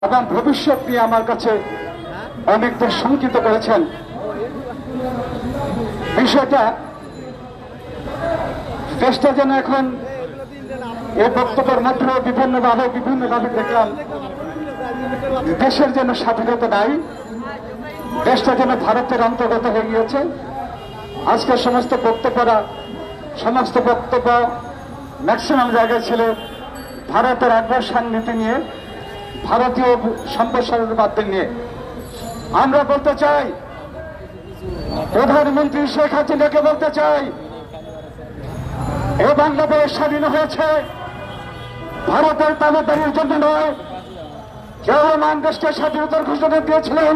এবং ভবিষ্যৎ নিয়ে আমার কাছে অনেকদের শঙ্কিত করেছেন। বিষয়টা চেষ্টা যেন এখন এই বক্তব্যের মধ্যে বিভিন্নভাবে দেখলাম দেশের যেন স্বাধীনতা নাই, দেশটা যেন ভারতের অন্তর্গত হয়ে গিয়েছে। আজকের সমস্ত বক্তব্য ম্যাক্সিমাম জায়গায় ছিল ভারতের আগ্রাসন নীতি নিয়ে, ভারতীয় সম্প্রসারণবাদদের নিয়ে। আমরা বলতে চাই, প্রধানমন্ত্রী শেখ হাসিনাকে বলতে চাই, এ বাংলাদেশ স্বাধীন হয়েছে ভারতের তাবেদারির জন্য নয়। রহমান দেশকে স্বাধীনতার ঘোষণা দিয়েছিলেন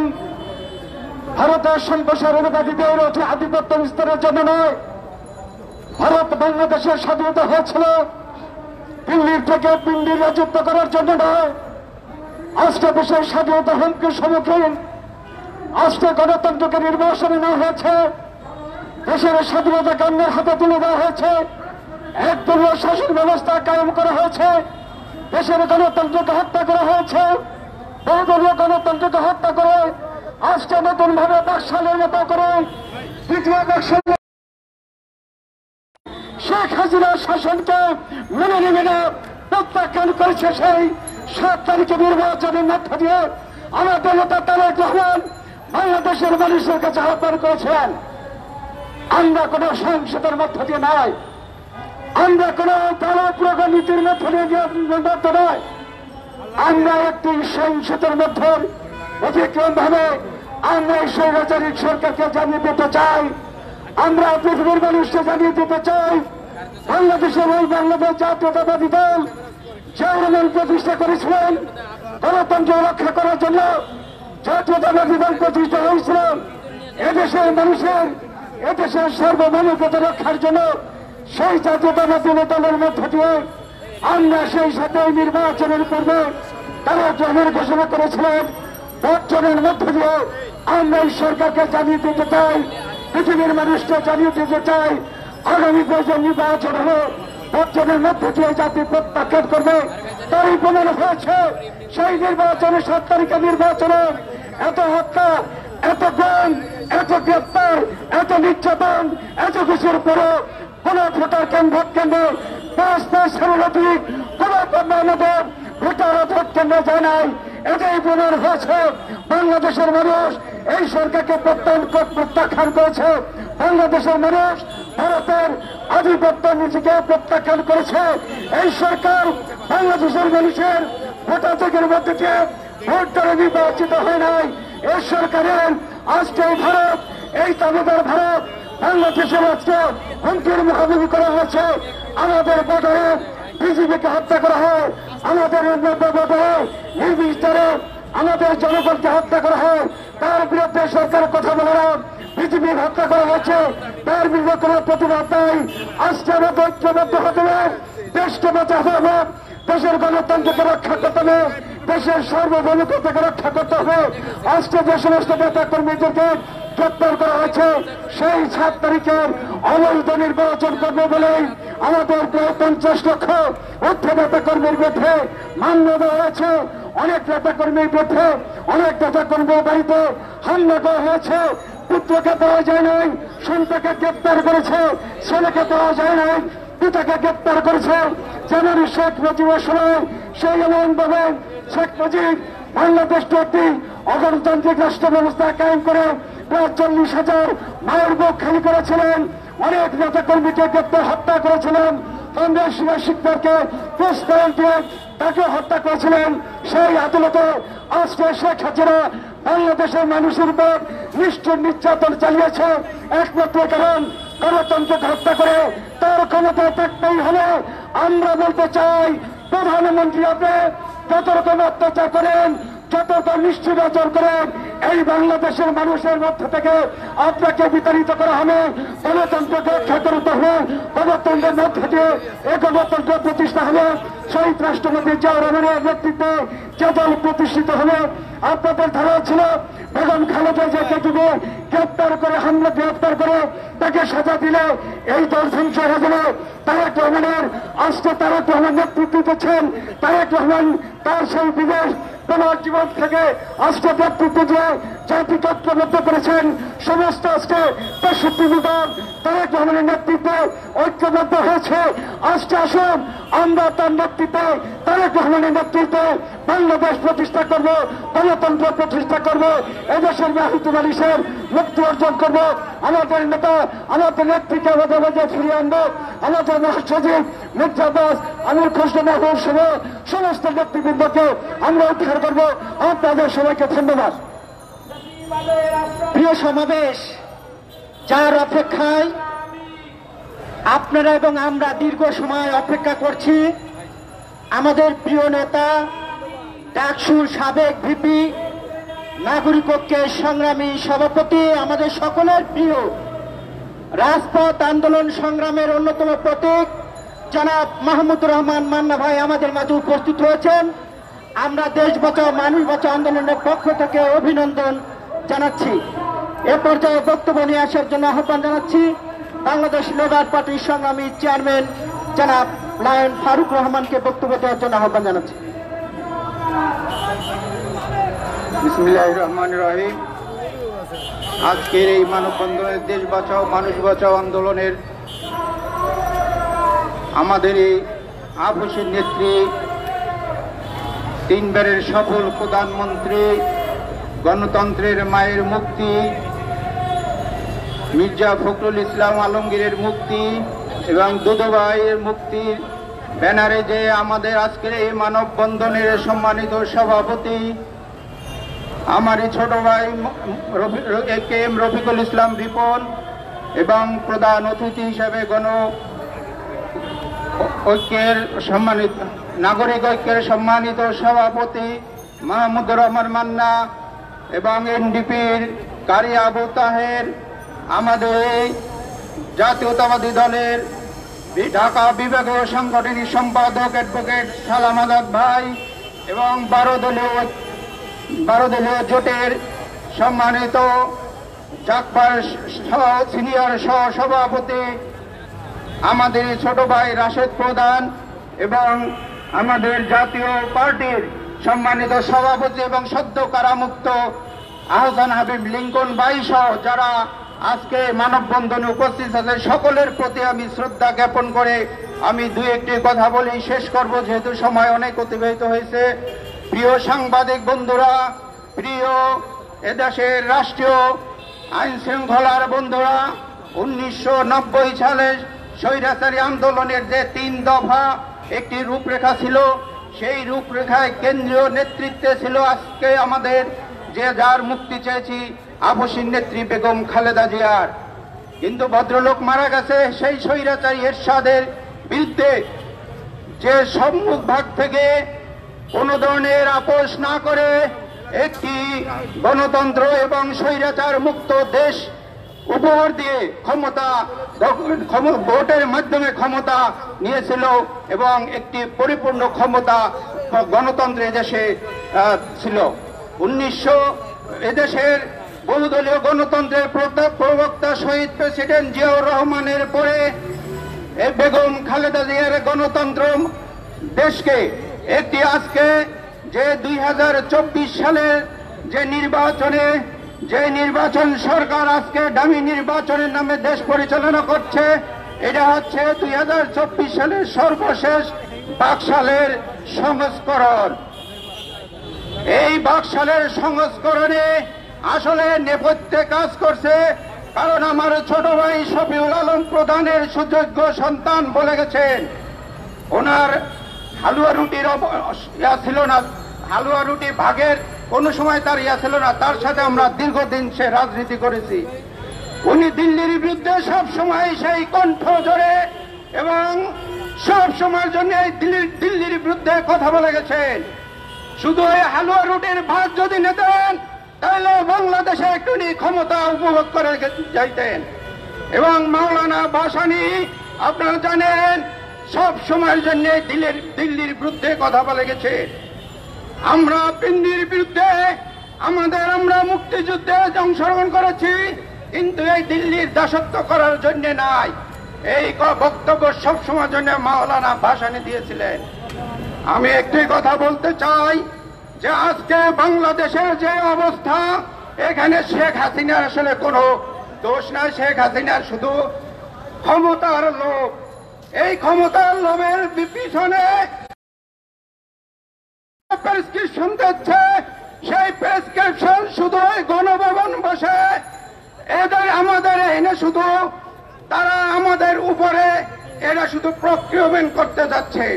ভারতের সম্প্রসারণবাদীদের আধিপত্য বিস্তারের জন্য নয়। ভারত বাংলাদেশের স্বাধীনতা হয়েছিল দিল্লির থেকে পিন্ডির রাজত্ব করার জন্য নয়। আজকে দেশের স্বাধীনতা হুমকির সম্মুখীন, আজকে গণতন্ত্রকে নির্বাসনে নেওয়া হয়েছে, দেশের স্বাধীনতাকে অন্যের হাতে তুলে দেওয়া হয়েছে, একদলীয় শাসন ব্যবস্থা কায়েম করা হয়েছে, দেশের গণতন্ত্রকে হত্যা করা হয়েছে, বহুদলীয় গণতন্ত্রকে হত্যা করে আজকে নতুন ভাবে বাকশালের মতো করে দ্বিতীয় বাকশাল শেখ হাসিনার শাসনকে মেনে নেবে না প্রত্যাখ্যান করেছে। সেই 7 তারিখে নির্বাচনের মধ্য দিয়ে আমাদের নেতা তারেক রহমান বাংলাদেশের মানুষের কাছে আহ্বান করেছেন, আমরা কোন সংসদের মধ্য দিয়ে নয়, আমরা কোন দলপ্রগ নীতির মধ্য দিয়ে নয়, আমরা একটি সংসদের মধ্যে অতিক্রম ভাবে আমরা এই স্বৈরাচারিক সরকারকে জানিয়ে দিতে চাই, আমরা পৃথিবীর মানুষকে জানিয়ে দিতে চাই, বাংলাদেশের ওই বাংলাদেশ জাতীয়তাবাদী দল চেয়ারম্যান প্রতিষ্ঠা করেছিলেন গণতন্ত্র রক্ষা করার জন্য, জাতীয়তাবাদী দল প্রতিষ্ঠা হয়েছিল এদেশের মানুষের, এদেশের সার্বভৌমত্ব রক্ষার জন্য। সেই জাতীয়তাবাদী দলের মধ্য দিয়ে আমরা সেই সাথে নির্বাচনের পূর্বে তারেক রহমান ঘোষণা করেছিলেন, ভোটের মধ্য দিয়ে আমরা এই সরকারকে জানিয়ে দিতে চাই, পৃথিবীর মানুষকে জানিয়ে দিতে চাই, আগামীতে যে নির্বাচন হলো ভোটের মধ্য দিয়ে জাতি প্রত্যাখ্যান করবে তারই প্রমাণ হয়েছে। সেই নির্বাচনে 7 তারিখে নির্বাচনে এত হত্যা, এত গুম, এত গ্রেপ্তার, এত নির্যাতন, এত কিছুর পরে কোন ভোটার ভোট কেন্দ্রে 5 শতাধিক কোন আমাদের ভোটার ভোট কেন্দ্রে যায় নাই। এটাই প্রমাণ হয়েছে বাংলাদেশের মানুষ এই সরকারকে প্রত্যাখ্যান করেছে, বাংলাদেশের মানুষ ভারতের আধিপত্য নীতিকে প্রত্যাখ্যান করেছে। এই সরকার বাংলাদেশের মানুষের ভোটাধিকারের মধ্যে দিয়ে ভোট দ্বারা নির্বাচিত হয় নাই। এই সরকারের আজকে ভারত, এই তাবেদার ভারত বাংলাদেশের আজকে হুমকির মুখোমুখি করা হয়েছে। আমাদের বর্ডারে বিজেপিকে হত্যা করা হয়, আমাদের বর্ডারে নির্বিচারে আমাদের জনগণকে হত্যা করা হয়, তার বিরুদ্ধে সরকার কথা বলে না, বিজেপির হত্যা করা হয়েছে, তার বিরুদ্ধে কোন প্রতিবাদ নাই। আজকে আমাদের ঐক্যবদ্ধ হতে হবে, দেশকে বাঁচাতে হবে, দেশের গণতন্ত্রকে রক্ষা করতে হবে, দেশের সার্বভৌমত্বকে রক্ষা করতে হবে। আজকে যে সমস্ত নেতা কর্মীদেরকে গ্রেপ্তার করা হয়েছে সেই 7 তারিখের অবৈধ নির্বাচন করবে বলেই আমাদের প্রায় 50 লক্ষ ঊর্ধ্ব নেতা কর্মীর বিরুদ্ধে মামলা দেওয়া হয়েছে। অনেক নেতা কর্মীর বিরুদ্ধে, অনেক নেতা কর্মীর বাড়িতে হামলা করা হয়েছে। পুত্রকে দেওয়া যায় নাই, সন্তানকে গ্রেপ্তার করেছে, ছেলেকে দেওয়া যায় নাই, পিতাকে গ্রেপ্তার করেছে। যেমন শেখ মুজিবের সময় সেই এমন ভাবে শেখ মুজিব বাংলাদেশকে একটি অগণতান্ত্রিক রাষ্ট্র ব্যবস্থা কায়েম করে প্রায় 40,000 মায়ের বুক খালি করেছিলেন, অনেক নেতা কর্মীকে গ্রেপ্তার হত্যা করেছিলেন, কংগ্রেস শিক্ষককে প্রস্তাব দিয়ে তাকে হত্যা করেছিলেন। সেই আদালতে আজকে শেখ হাসিনা বাংলাদেশের মানুষের উপর নিষ্ঠুর নির্যাতন চালিয়েছে। একমাত্র কারণ গণতন্ত্রকে হত্যা করে তার ক্ষমতা থাকতেই হলে আমরা বলতে চাই, প্রধানমন্ত্রী আপনি যত রকম অত্যাচার করেন, যত রকম নিষ্ঠুরাচার করেন, এই বাংলাদেশের মানুষের মধ্য থেকে আপনাকে বিতাড়িত করা হবে। গণতন্ত্রকে রক্ষা করতে হবে, গণতন্ত্রের মধ্য দিয়ে এই গণতন্ত্র প্রতিষ্ঠা হবে। শহীদ রাষ্ট্রপতি জিয়াউর রহমানের নেতৃত্বে যে দল প্রতিষ্ঠিত হবে। আপনাদের ধারা ছিল বেগম খালেদা জিয়াকে যদি গ্রেপ্তার করে গ্রেপ্তার করে তাকে সাজা দিলে এই দল ধ্বংস হয়ে যাবে। তারেক রহমানের আজকে তারেক রহমান নেতৃত্ব দিচ্ছেন, তারেক রহমান তার সেই বিদেশ পুনর্জীবন থেকে আজকে ব্যক্তিত্ব দিয়ে জাতিকে ঐক্যবদ্ধ করেছেন। সমস্ত আজকে ৬৩ দল তারেক রহমানের নেতৃত্বে ঐক্যবদ্ধ হয়েছে। আজকে আসুন আমরা তার নেতৃত্বে, তারেক রহমানের নেতৃত্বে বাংলাদেশ প্রতিষ্ঠা করব, গণতন্ত্র প্রতিষ্ঠা করব, এদেশের মাহিতি মানুষের মুক্তি অর্জন করব। আমাদের নেতা, আমাদের নেত্রীকে আমাদের মাঝে ফিরিয়ে আনবো। আমাদের মহাসচিব মির্জা আব্বাস, আমির খসরু মাহবুব সহ সমস্ত নেতৃবৃন্দকে আমরা উদ্ধার করবো। আপনাদের সবাইকে ধন্যবাদ। প্রিয় সমাবেশ, যার অপেক্ষায় আপনারা এবং আমরা দীর্ঘ সময় অপেক্ষা করছি, আমাদের প্রিয় নেতা ডাকসুর সাবেক ভিপি, নাগরিক ঐক্যের সংগ্রামী সভাপতি, আমাদের সকলের প্রিয় রাজপথ আন্দোলন সংগ্রামের অন্যতম প্রতীক জনাব মাহমুদুর রহমান মান্না ভাই আমাদের মাঝে উপস্থিত হয়েছেন। আমরা দেশ বাঁচাও মানুষ বাঁচাও আন্দোলনের পক্ষ থেকে অভিনন্দন জানাচ্ছি। এ পর্যায়ে বক্তব্য নিয়ে আসার জন্য আহ্বান জানাচ্ছি বাংলাদেশ লেবার পার্টির সংগ্রামী চেয়ারম্যান জনাব লায়ন ফারুক রহমানকে বক্তব্য দেওয়ার জন্য আহ্বান জানাচ্ছি। বিসমিল্লাহির রহমানির রহিম। আজকের এই মানববন্ধনের দেশ বাঁচাও মানুষ বাঁচাও আন্দোলনের আমাদের এই আপসের নেত্রী, তিনবারের সফল প্রধানমন্ত্রী, গণতন্ত্রের মায়ের মুক্তি মির্জা ফখরুল ইসলাম আলমগীরের মুক্তি এবং দুধভাইয়ের মুক্তির ব্যানারে যে আমাদের আজকের এই মানববন্ধনের সম্মানিত সভাপতি আমারই ছোট ভাই এম রফিকুল ইসলাম রিপন এবং প্রধান অতিথি হিসেবে ঐক্যের সম্মানিত নাগরিক ঐক্যের সম্মানিত সভাপতি মাহমুদুর রহমান মান্না এবং এনডিপির কারি আবু তাহের, আমাদের এই জাতীয়তাবাদী দলের ঢাকা বিভাগীয় সাংগঠনিক সম্পাদক অ্যাডভোকেট সালাম আজাদ ভাই এবং 12 দলীয় জোটের সম্মানিত জাকবার সিনিয়র সহ সভাপতি আমাদের ছোট ভাই রাশেদ প্রধান এবং আমাদের জাতীয় পার্টির সম্মানিত সভাপতি এবং সদ্য কারামুক্ত আহসান হাবিব লিঙ্কন ভাই সহ যারা আজকে মানববন্ধনে উপস্থিত আছে, সকলের প্রতি আমি শ্রদ্ধা জ্ঞাপন করে আমি দুই একটি কথা বলি শেষ করব, যেহেতু সময় অনেক অতিবাহিত হয়েছে। প্রিয় সাংবাদিক বন্ধুরা, প্রিয় এদেশের রাষ্ট্রীয় আইন শৃঙ্খলার বন্ধুরা, 1990 সালে স্বৈরাচারী আন্দোলনের যে 3 দফা একটি রূপরেখা ছিল, সেই রূপরেখায় কেন্দ্রীয় নেতৃত্বে ছিল আজকে আমাদের যে যার মুক্তি চেয়েছি আপসীর নেত্রী বেগম খালেদা জিয়ার। কিন্তু ভদ্রলোক মারা গেছে সেই স্বৈরাচারী এরশাদের বিরুদ্ধে, যে সম্মুখ ভাগ থেকে কোনো ধরনের আপোষ না করে একটি গণতন্ত্র এবং স্বৈরাচার মুক্ত দেশ উপহার দিয়ে ভোটের মাধ্যমে ক্ষমতা নিয়েছিল এবং একটি পরিপূর্ণ ক্ষমতা গণতন্ত্রের দেশে ছিল। এদেশের বহুদলীয় গণতন্ত্রের প্রবক্তা শহীদ প্রেসিডেন্ট জিয়াউর রহমানের পরে বেগম খালেদা জিয়ার গণতন্ত্র দেশকে একটি আজকে যে 2024 সালের যে নির্বাচন সরকার আজকে ডামি নির্বাচনের নামে দেশ পরিচালনা করছে, এটা হচ্ছে 2024 সালের সর্বশেষ বাকশালের সংস্করণ। এই বাকশালের সংস্করণে আসলে নেপথ্যে কাজ করছে, কারণ আমার ছোট ভাই শফিউল আলম প্রধানের সুযোগ্য সন্তান বলে গেছেন ওনার হালুয়া রুটির ছিল না, হালুয়া রুটি ভাগের কোন সময় তার ছিল না। তার সাথে আমরা দীর্ঘদিন সে রাজনীতি করেছি। উনি দিল্লির বিরুদ্ধে সব সময় সেই কণ্ঠ জোরে এবং সব সময়ের জন্য দিল্লির বিরুদ্ধে কথা বলে গেছেন। শুধু এই হালুয়া রুটির ভাগ যদি নিতেন তাহলে বাংলাদেশে একটু ক্ষমতা উপভোগ করে যাইতেন। এবং মাওলানা ভাসানী আপনারা জানেন সব সময়ের জন্য দিল্লির বিরুদ্ধে কথা বলে গেছে। আমরা পিন্ডির বিরুদ্ধে আমরা মুক্তিযুদ্ধে অংশগ্রহণ করেছি, কিন্তু এই দিল্লির দাসত্ব করার জন্য নাই। এই বক্তব্য সবসময়ের জন্য মাওলানা ভাসানী দিয়েছিলেন। আমি একটি কথা বলতে চাই, যে আজকে বাংলাদেশের যে অবস্থা, এখানে শেখ হাসিনার আসলে কোনো দোষ নাই। শেখ হাসিনার শুধু ক্ষমতার লোভ। এই ক্ষমতার লোভের পিছনে প্রেসক্রিপশন দিচ্ছে। সেই প্রেসক্রিপশন শুধু ওই গণভবন বসে এদের আমাদের এনে শুধু তারা আমাদের উপরে এরা শুধু প্রক্রিয়মেন্ট করতে যাচ্ছে।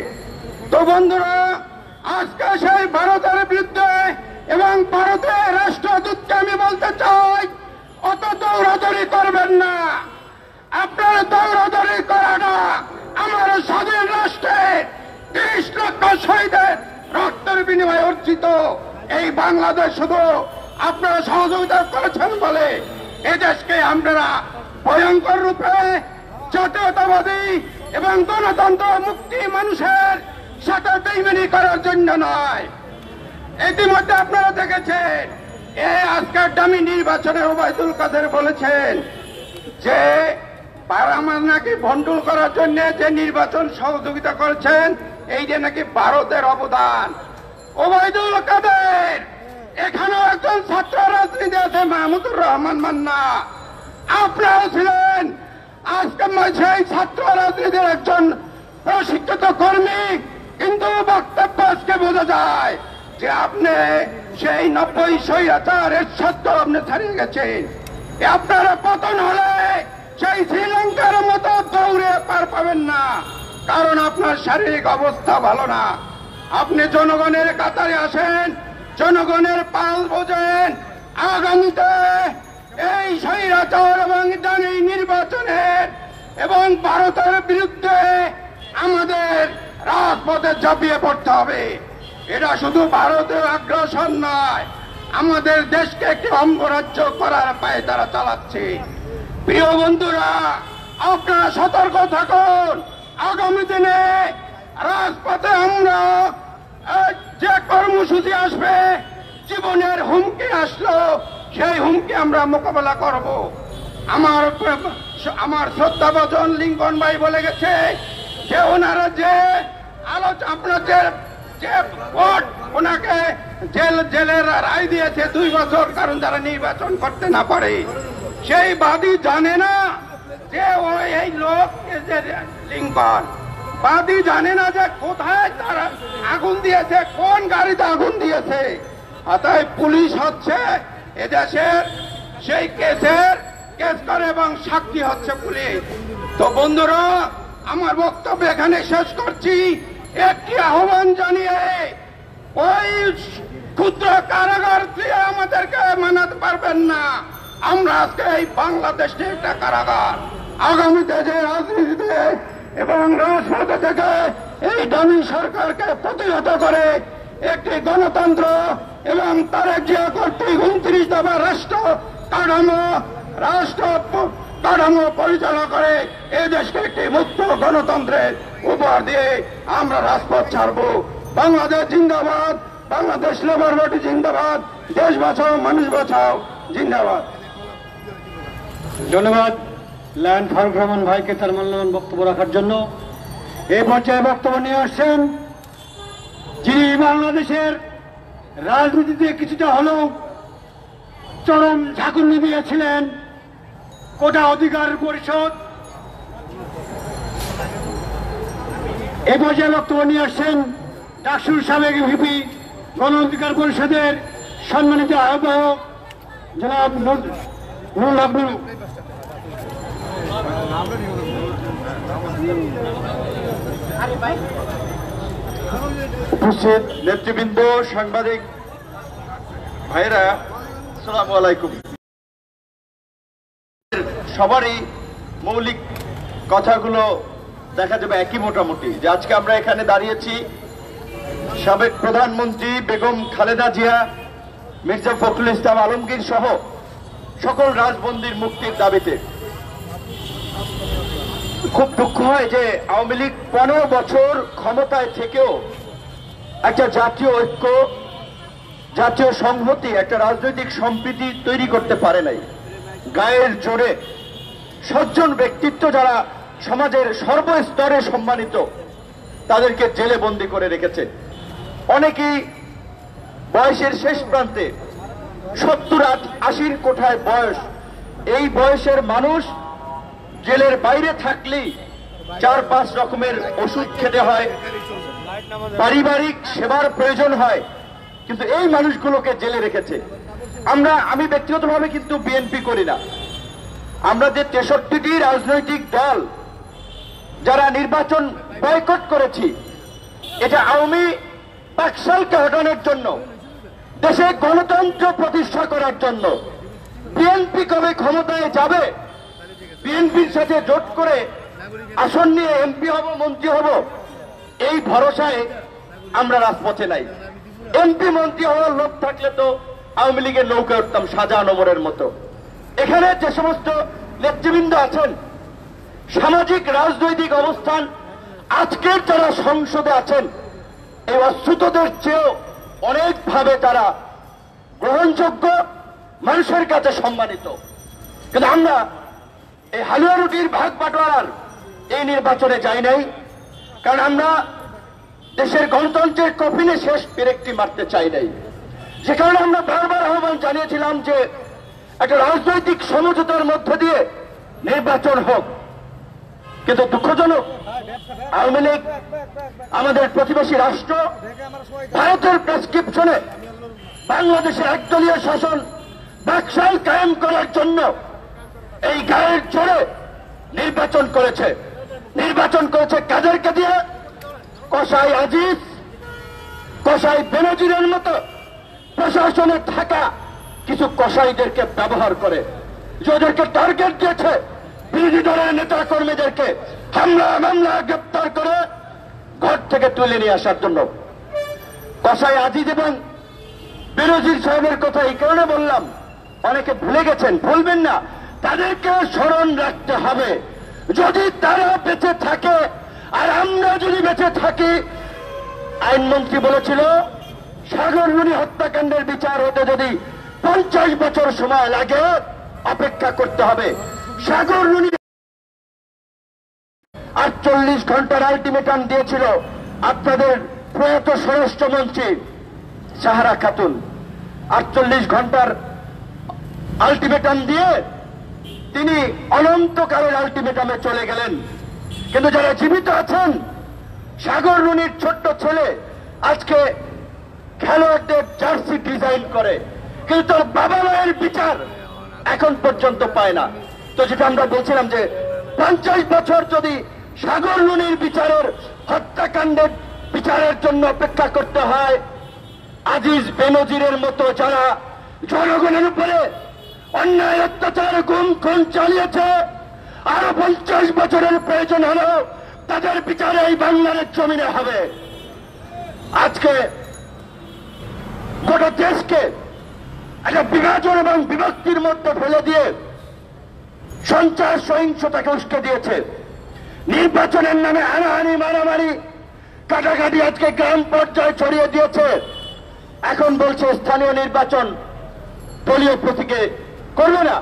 তো বন্ধুরা, আজকে সেই ভারতের বিরুদ্ধে এবং ভারতের রাষ্ট্রদূতকে আমি বলতে চাই, অত দৌড়াদৌড়ি করবেন না। আপনার দৌড়াদৌড়ি করাটা আমার স্বাধীন রাষ্ট্রে 30 লক্ষ শহীদের রক্তের বিনিময়ে অর্জিত এই বাংলাদেশ শুধু আপনারা সহযোগিতা করেছেন বলে এই দেশকে আপনারা ভয়ঙ্কর রূপে জাতীয়তাবাদী এবং গণতন্ত্র মুক্তি মানুষের সাথে বেইমানি করার জন্য নয়। ইতিমধ্যে আপনারা দেখেছেন এই আজকের ডামি নির্বাচনে ওবায়দুল কাদের বলেছেন যে আমার নাকি ভণ্ডুল করার জন্য যে নির্বাচন সহযোগিতা করেছেন এইটা নাকি ভারতের অবদান। ওবায়দুল কাদের এখানেও একজন ছাত্র রাজনীতি আছে, মাহমুদুর রহমান মান্না, আপনারা ছিলেন। আজকে সেই ছাত্র রাজনীতির একজন প্রশিক্ষিত কর্মী, কিন্তু বক্তব্য আজকে বোঝা যায় যে আপনি সেই 90 স্বৈরাচারের সত্য আপনি ছাড়িয়ে গেছেন। আপনারা পতন হলে সেই শ্রীলঙ্কার মতো দৌড়ে পার পাবেন না, কারণ আপনার শারীরিক অবস্থা ভালো না। আপনি জনগণের কাতারে আসেন, জনগণের পাল বোঝেন। আগামীতে এই স্বৈরাচার এবং এই নির্বাচনের এবং ভারতের বিরুদ্ধে আমাদের রাজপথে ঝাঁপিয়ে পড়তে হবে। এটা শুধু ভারতের আগ্রাসন নয়, আমাদের দেশকে একটি অঙ্গরাজ্য করার পায়ে তারা চালাচ্ছে। প্রিয় বন্ধুরা, আপনারা সতর্ক থাকুন। আগামী দিনে রাজপথে আমরা যে কর্মসূচি আসবে, জীবনের হুমকি আসলো, সেই হুমকি আমরা মোকাবেলা করব। আমার শ্রদ্ধাভাজন লিঙ্কন ভাই বলে গেছে যে ওনারা যে আপনার যে কোর্ট ওনাকে জেলের রায় দিয়েছে 2 বছর, কারণ যারা নির্বাচন করতে না পারে। সেই বাদী জানে না যে ওই এই লোক যে লিঙ্কন বাদী জানে না যে কোথায় তারা আগুন দিয়েছে, কোন গাড়িতে আগুন দিয়েছে। অতএব পুলিশ হচ্ছে এদেশের সেই কেস করে এবং সাক্ষী হচ্ছে পুলিশ। তো বন্ধুরা, আমার বক্তব্য এখানে শেষ করছি। একটি আহ্বান জানিয়ে, ওই ক্ষুদ্র কারাগার দিয়ে আমাদেরকে মানাতে পারবেন না। আমরা আজকে এই বাংলাদেশে একটা কারাগার। আগামীতে যে রাজনীতিতে এবং রাজপথে থেকে এই ডামি সরকারকে প্রতিহত করে একটি গণতন্ত্র এবং তারেক জিয়া কর্তৃক 29 দফা রাষ্ট্র কাঠামো পরিচালনা করে এই দেশকে একটি মুক্ত গণতন্ত্রের উপহার দিয়ে আমরা রাজপথ ছাড়ব। বাংলাদেশ জিন্দাবাদ, বাংলাদেশ লেবার পার্টি জিন্দাবাদ, দেশ বাঁচাও মানুষ বাঁচাও জিন্দাবাদ। ধন্যবাদ ল্যান্ড ফারুক রহমান ভাইকে তার মূল্যবান বক্তব্য রাখার জন্য। এই পর্যায়ে বক্তব্য নিয়ে আসছেন যিনি বাংলাদেশের রাজনীতিতে কিছুটা হলেও চরম ঝাঁকুনি দিয়েছিলেন, কোটা অধিকার পরিষদ। এই পর্যায়ে বক্তব্য নিয়ে আসছেন ডাকসুর সাবেক ভিপি, গণ অধিকার পরিষদের সম্মানিত আহ্বায়ক জনাব নুরুল হক নুরু। উপস্থিত নেতৃবৃন্দ, সাংবাদিক ভাইরা, আসসালামু আলাইকুম। সবারই মৌলিক কথাগুলো দেখা যাবে একই মোটামুটি, যে আজকে আমরা এখানে দাঁড়িয়েছি সাবেক প্রধানমন্ত্রী বেগম খালেদা জিয়া, মির্জা ফখরুল ইসলাম আলমগীর সহ সকল রাজবন্দীর মুক্তির দাবিতে। খুব দুঃখ হয় যে আওয়ামী লীগ 15 বছর ক্ষমতায় থেকেও একটা জাতীয় ঐক্য, জাতীয় সংহতি, একটা রাজনৈতিক সম্প্রীতি তৈরি করতে পারে নাই। গায়ের জোরে সজ্জন ব্যক্তিত্ব যারা সমাজের সর্বস্তরে সম্মানিত, তাদেরকে জেলে বন্দী করে রেখেছে। অনেকেই বয়সের শেষ প্রান্তে, 70-80 কোঠায় বয়স। এই বয়সের মানুষ জেলের বাইরে থাকলেই 4-5 রকমের ওষুধ খেতে হয়, পারিবারিক সেবার প্রয়োজন হয়, কিন্তু এই মানুষগুলোকে জেলে রেখেছে। আমি ব্যক্তিগতভাবে কিন্তু বিএনপি করি না। আমরা যে 63টি রাজনৈতিক দল যারা নির্বাচন বয়কট করেছি, এটা আওয়ামী বাকশালকে হটানোর জন্য, দেশে গণতন্ত্র প্রতিষ্ঠা করার জন্য। বিএনপি কবে ক্ষমতায় যাবে, বিএনপির সাথে জোট করে আসন নিয়ে এমপি হব, মন্ত্রী হব, এই ভরসায় আমরা রাজপথে নাই। এমপি মন্ত্রী হওয়ার লোক থাকলে তো আওয়ামী লীগের নৌকা উঠতাম শাহজাহান ওমরের মতো। এখানে যে সমস্ত নেতৃবৃন্দ আছেন, সামাজিক রাজনৈতিক অবস্থান আজকের যারা সংসদে আছেন, এই অশ্রুতদের চেয়েও অনেকভাবে তারা গ্রহণযোগ্য, মানুষের কাছে সম্মানিত। কিন্তু আমরা এই হালুয়া রুটির ভাগ বাটোয়ারার এই নির্বাচনে যাই নাই, কারণ আমরা দেশের গণতন্ত্রের কফিনে শেষ পেরেকটি মারতে চাই নাই। যে কারণে আমরা বারবার আহ্বান জানিয়েছিলাম যে একটা রাজনৈতিক সমঝোতার মধ্য দিয়ে নির্বাচন হোক। কিন্তু দুঃখজনক, আওয়ামী লীগ আমাদের প্রতিবেশী রাষ্ট্র ভারতের প্রেসক্রিপশনে বাংলাদেশের একদলীয় শাসন বাকশাল কায়েম করার জন্য এই গায়ের জোরে নির্বাচন করেছে। নির্বাচন করেছে কাদেরকে দিয়ে? কসাই আজিজ, কসাই বেনজিরের মতো প্রশাসনে থাকা কিছু কসাইদেরকে ব্যবহার করে, যাদেরকে টার্গেট দিয়েছে বিরোধী দলের নেতা কর্মীদেরকে মামলা গ্রেপ্তার করে ঘর থেকে তুলে নিয়ে আসার জন্য। কসাই আজিজ এবং বেনজির সাহেবের কথা এই কারণে বললাম, অনেকে ভুলে গেছেন, ভুলবেন না, তাদেরকে স্মরণ রাখতে হবে। যদি তারা বেঁচে থাকে আর আমরা যদি বেঁচে থাকি, আইনমন্ত্রী বলেছিল সাগর রুনি হত্যাকাণ্ডের বিচার হতে যদি 50 বছর সময় লাগে অপেক্ষা করতে হবে। সাগর রুনি 48 ঘন্টার আলটিমেটাম দিয়েছিল আপনাদের প্রয়াত স্বরাষ্ট্রমন্ত্রী সাহারা খাতুন। 48 ঘন্টার আলটিমেটাম দিয়ে তিনি অনন্তকালের আলটিমেটামে চলে গেলেন। কিন্তু যারা জীবিত আছেন, সাগর রুনির ছোট্ট ছেলে আজকে খেলোয়াড়দের জার্সি ডিজাইন করে, কিন্তু তার বাবা মায়ের বিচার এখন পর্যন্ত পায় না। তো যেটা আমরা বলছিলাম যে 50 বছর যদি সাগর রুনির বিচারের, হত্যাকাণ্ডের বিচারের জন্য অপেক্ষা করতে হয়, আজিজ বেনজিরের মতো যারা জনগণের উপরে অন্যায় অত্যাচার গুম খুন চালিয়েছে, আরো 50 বছরের প্রয়োজন হলেও তাদের বিচারে এই বাংলার জমিনে হবে। আজকে গোটা দেশকে একটা বিভাজন এবং বিভক্তির মধ্যে ফেলে দিয়ে সন্ত্রাস সহিংসতাকে উস্কে দিয়েছে। নির্বাচনের নামে হানাহানি, মারামারি, কাটাকাটি আজকে গ্রাম পর্যায়ে ছড়িয়ে দিয়েছে। এখন বলছে স্থানীয় নির্বাচন দলীয় প্রতীকে করবে না,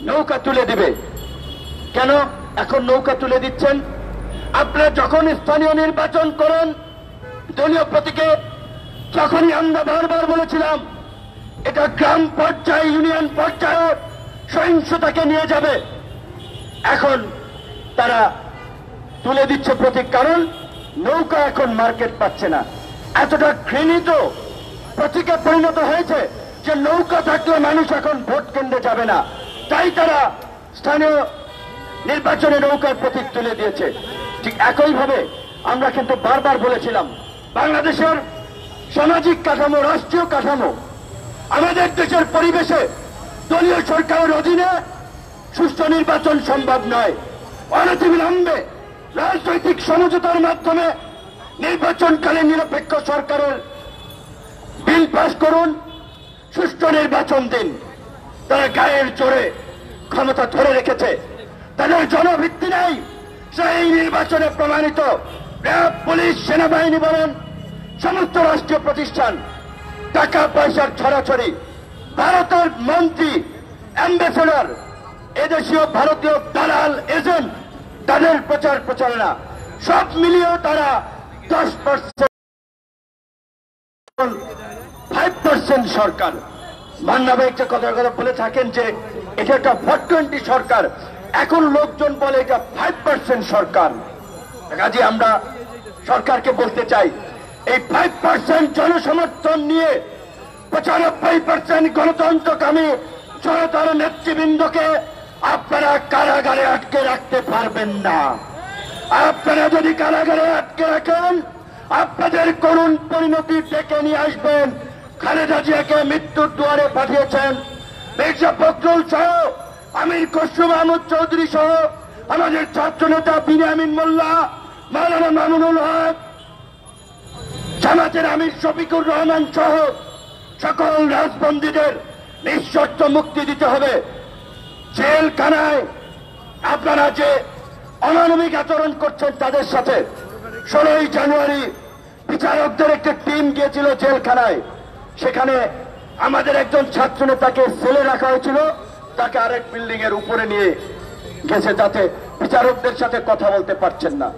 নৌকা তুলে দিবে। কেন এখন নৌকা তুলে দিচ্ছেন? আপনারা যখন স্থানীয় নির্বাচন করেন দলীয় প্রতীকে, যখনই আমরা বারবার বলেছিলাম এটা গ্রাম পর্যায়ে, ইউনিয়ন পর্যায়ে সহিংসতাকে নিয়ে যাবে। এখন তারা তুলে দিচ্ছে প্রতীক, কারণ নৌকা এখন মার্কেট পাচ্ছে না। এতটা ঘৃণিত প্রতীকে পরিণত হয়েছে যে নৌকা থাকলে মানুষ এখন ভোট কেন্দ্রে যাবে না, তাই তারা স্থানীয় নির্বাচনে নৌকার প্রতীক তুলে দিয়েছে। ঠিক একইভাবে আমরা কিন্তু বারবার বলেছিলাম বাংলাদেশের সামাজিক কাঠামো, রাষ্ট্রীয় কাঠামো, আমাদের দেশের পরিবেশে দলীয় সরকারের অধীনে সুষ্ঠু নির্বাচন সম্ভব নয়। অনতিবিলম্বে রাজনৈতিক সমঝোতার মাধ্যমে নির্বাচনকালীন নিরপেক্ষ সরকারের বিল পাস করুন, সুষ্ঠু নির্বাচন দিন। তারা গায়ের জোরে ক্ষমতা ধরে রেখেছে, তাদের জনভিত্তি নেই, সেই নির্বাচনে প্রমাণিত। র্যাব, পুলিশ, সেনাবাহিনী বলেন, সমস্ত রাষ্ট্রীয় প্রতিষ্ঠান টাকা পয়সার ছড়াছড়ি, ভারতের মন্ত্রী, অ্যাম্বাসেডর, এদেশীয় ভারতীয় দালাল, এজেন্ট, তাদের প্রচার প্রচারণা সব মিলিয়েও তারা 10% 5% সরকার। মান্না ভাই একটা কথা বলে থাকেন যে এটা একটা 420 সরকার, এখন লোকজন বলে এটা 5% সরকার। কাজে আমরা সরকারকে বলতে চাই এই 5% জনসমর্থন নিয়ে 95% গণতন্ত্রকামী জনতার নেতৃবৃন্দকে আপনারা কারাগারে আটকে রাখতে পারবেন না। আপনারা যদি কারাগারে আটকে রাখেন আপনাদের করুণ পরিণতি ডেকে নিয়ে আসবেন। খালেদা জিয়াকে মৃত্যুর দুয়ারে পাঠিয়েছেন মির্জা ফখরুল সহ, আমির খসরু মাহমুদ চৌধুরী সহ, আমাদের ছাত্র নেতা বিনিয়ামিন মোল্লা, মাওলানা মামুনুল হক, জামাতের আমির শফিকুর রহমান সহ সকল রাজবন্দীদের নিঃশর্ত মুক্তি দিতে হবে। জেলখানায় আপনারা যে অমানবিক আচরণ করছেন তাদের সাথে 16ই জানুয়ারি বিচারকদের একটি টিম গিয়েছিল জেলখানায়, সেখানে আমাদের একজন ছাত্র নেতাকে সেলে রাখা হয়েছিল, তাকে আরেক বিল্ডিং এর উপরে নিয়ে গেছে যাতে বিচারকদের সাথে কথা বলতে পারছেন না।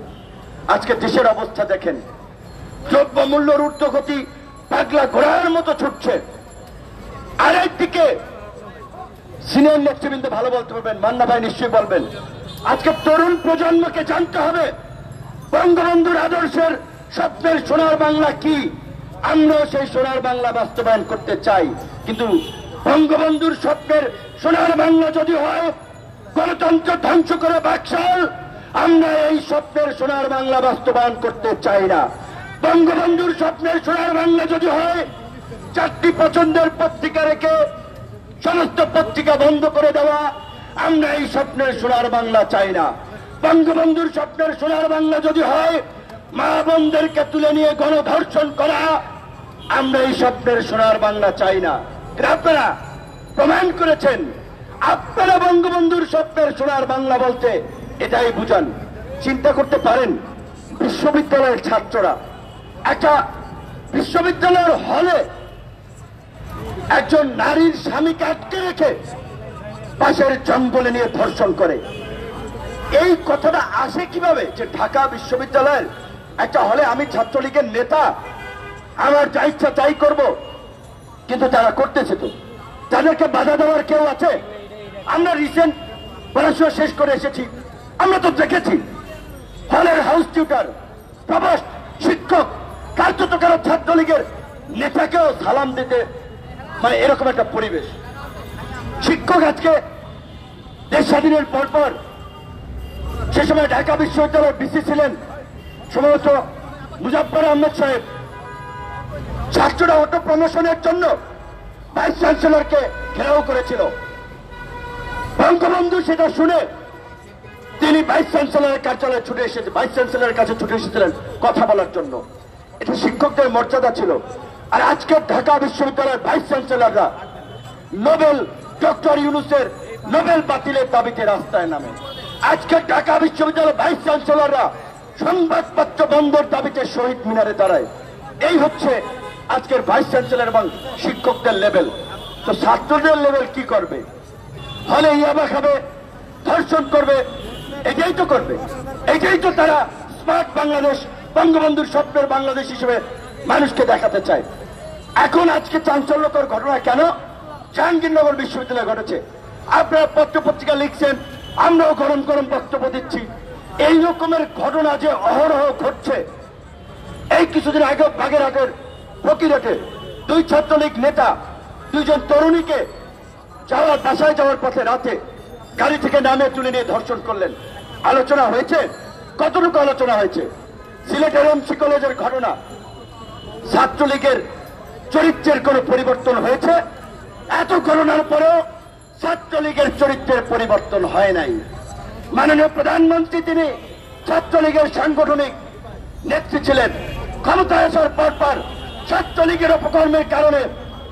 আজকে দেশের অবস্থা দেখেন, দ্রব্যমূল্যের ঊর্ধ্বগতি পাগলা ঘোড়ার মতো ছুটছে। আরেকদিকে সিনিয়র নেতৃবৃন্দ ভালো বলতে পারবেন, মান্না ভাই নিশ্চয়ই বলবেন, আজকে তরুণ প্রজন্মকে জানতে হবে বঙ্গবন্ধুর আদর্শের স্বপ্নের সোনার বাংলা কি। আমরাও সেই সোনার বাংলা বাস্তবায়ন করতে চাই, কিন্তু বঙ্গবন্ধুর স্বপ্নের সোনার বাংলা যদি হয় গণতন্ত্র ধ্বংস করে বাকশাল, আমরা এই স্বপ্নের সোনার বাংলা বাস্তবায়ন করতে চাই না। বঙ্গবন্ধুর স্বপ্নের সোনার বাংলা যদি হয় 4টি পছন্দের পত্রিকা রেখে সমস্ত পত্রিকা বন্ধ করে দেওয়া, আমরা এই স্বপ্নের সোনার বাংলা চাই না। বঙ্গবন্ধুর স্বপ্নের সোনার বাংলা যদি হয় মা বোনদেরকে তুলে নিয়ে গণধর্ষণ করা, আমরা এই স্বপ্নের সোনার বাংলা চাই না। আপনারা প্রমাণ করেছেন, আপনারা বঙ্গবন্ধুর স্বপ্নের সোনার বাংলা বলতে এটাই বুঝান। চিন্তা করতে পারেন বিশ্ববিদ্যালয়ের ছাত্ররা একটা বিশ্ববিদ্যালয়ের হলে একজন নারীর স্বামীকে আটকে রেখে পাশের জঙ্গলে নিয়ে ধর্ষণ করে। এই কথাটা আসে কিভাবে যে ঢাকা বিশ্ববিদ্যালয়ের একটা হলে আমি ছাত্রলীগের নেতা, আমার যা ইচ্ছা তাই করব, কিন্তু তারা করতেছে তো, তাদেরকে বাধা দেওয়ার কেউ আছে? আমরা রিসেন্ট পড়াশোনা শেষ করে এসেছি, আমরা তো দেখেছি হলের হাউস টিউটার, প্রভোস্ট, শিক্ষক, কার্যত কারো ছাত্রলীগের নেতাকেও সালাম দিতে, মানে এরকম একটা পরিবেশ। শিক্ষক আজকে দেশ স্বাধীনের পরপর সে সময় ঢাকা বিশ্ববিদ্যালয়ের বিসি ছিলেন সম্ভবত মুজাফফর আহমেদ সাহেব, ছাত্ররা অটো প্রমোশনের জন্য ভাইস চ্যান্সেলরকে ঘেরাও করেছিল। বঙ্গবন্ধু সেটা শুনে তিনি ভাইস চ্যান্সেলরের কার্যালয়ে ছুটে এসেছে, ভাইস চ্যান্সেলরের কাছে ছুটে এসেছিলেন কথা বলার জন্য। এটা শিক্ষকদের মর্যাদা ছিল। আর আজকে ঢাকা বিশ্ববিদ্যালয়ের ভাইস চ্যান্সেলররা নোবেল ডক্টর ইউনূসের নোবেল বাতিলের দাবিতে রাস্তায় নামে। আজকে ঢাকা বিশ্ববিদ্যালয়ের ভাইস চ্যান্সেলররা সংবাদপত্র বন্ধের দাবিতে শহীদ মিনারে দাঁড়ায়। এই হচ্ছে আজকের ভাইস চ্যান্সেলর এবং শিক্ষকদের লেভেল। তো ছাত্রদের লেভেল কি করবে? হলে ইয়াবা খাবে, ধর্ষণ করবে, এটাই তো করবে। এটাই তো তারা স্মার্ট বাংলাদেশ, বঙ্গবন্ধুর স্বপ্নের বাংলাদেশ হিসেবে মানুষকে দেখাতে চায়। এখন আজকে চাঞ্চল্যকর ঘটনা কেন জাহাঙ্গীরনগর বিশ্ববিদ্যালয়ে ঘটেছে? আপনারা পত্র পত্রিকা লিখছেন, আমরাও গরম গরম বক্তব্য দিচ্ছি। এই রকমের ঘটনা যে অহরহ ঘটছে, এই কিছুদিন আগে বাগেরহাটের ফকিরহাটে 2 ছাত্রলীগ নেতা 2 জন তরুণীকে বাসায় যাওয়ার পথে রাতে গাড়ি থেকে নামে তুলে নিয়ে ধর্ষণ করলেন। আলোচনা হয়েছে? কতটুকু আলোচনা হয়েছে? সিলেটের এমসি কলেজের ঘটনা, ছাত্রলীগের চরিত্রের কোন পরিবর্তন হয়েছে? এত ঘটনার পরেও ছাত্রলীগের চরিত্রের পরিবর্তন হয় নাই। মাননীয় প্রধানমন্ত্রী তিনি ছাত্রলীগের সাংগঠনিক নেত্রী ছিলেন। ক্ষমতায় আসার পর ছাত্রলীগের অপকর্মের কারণে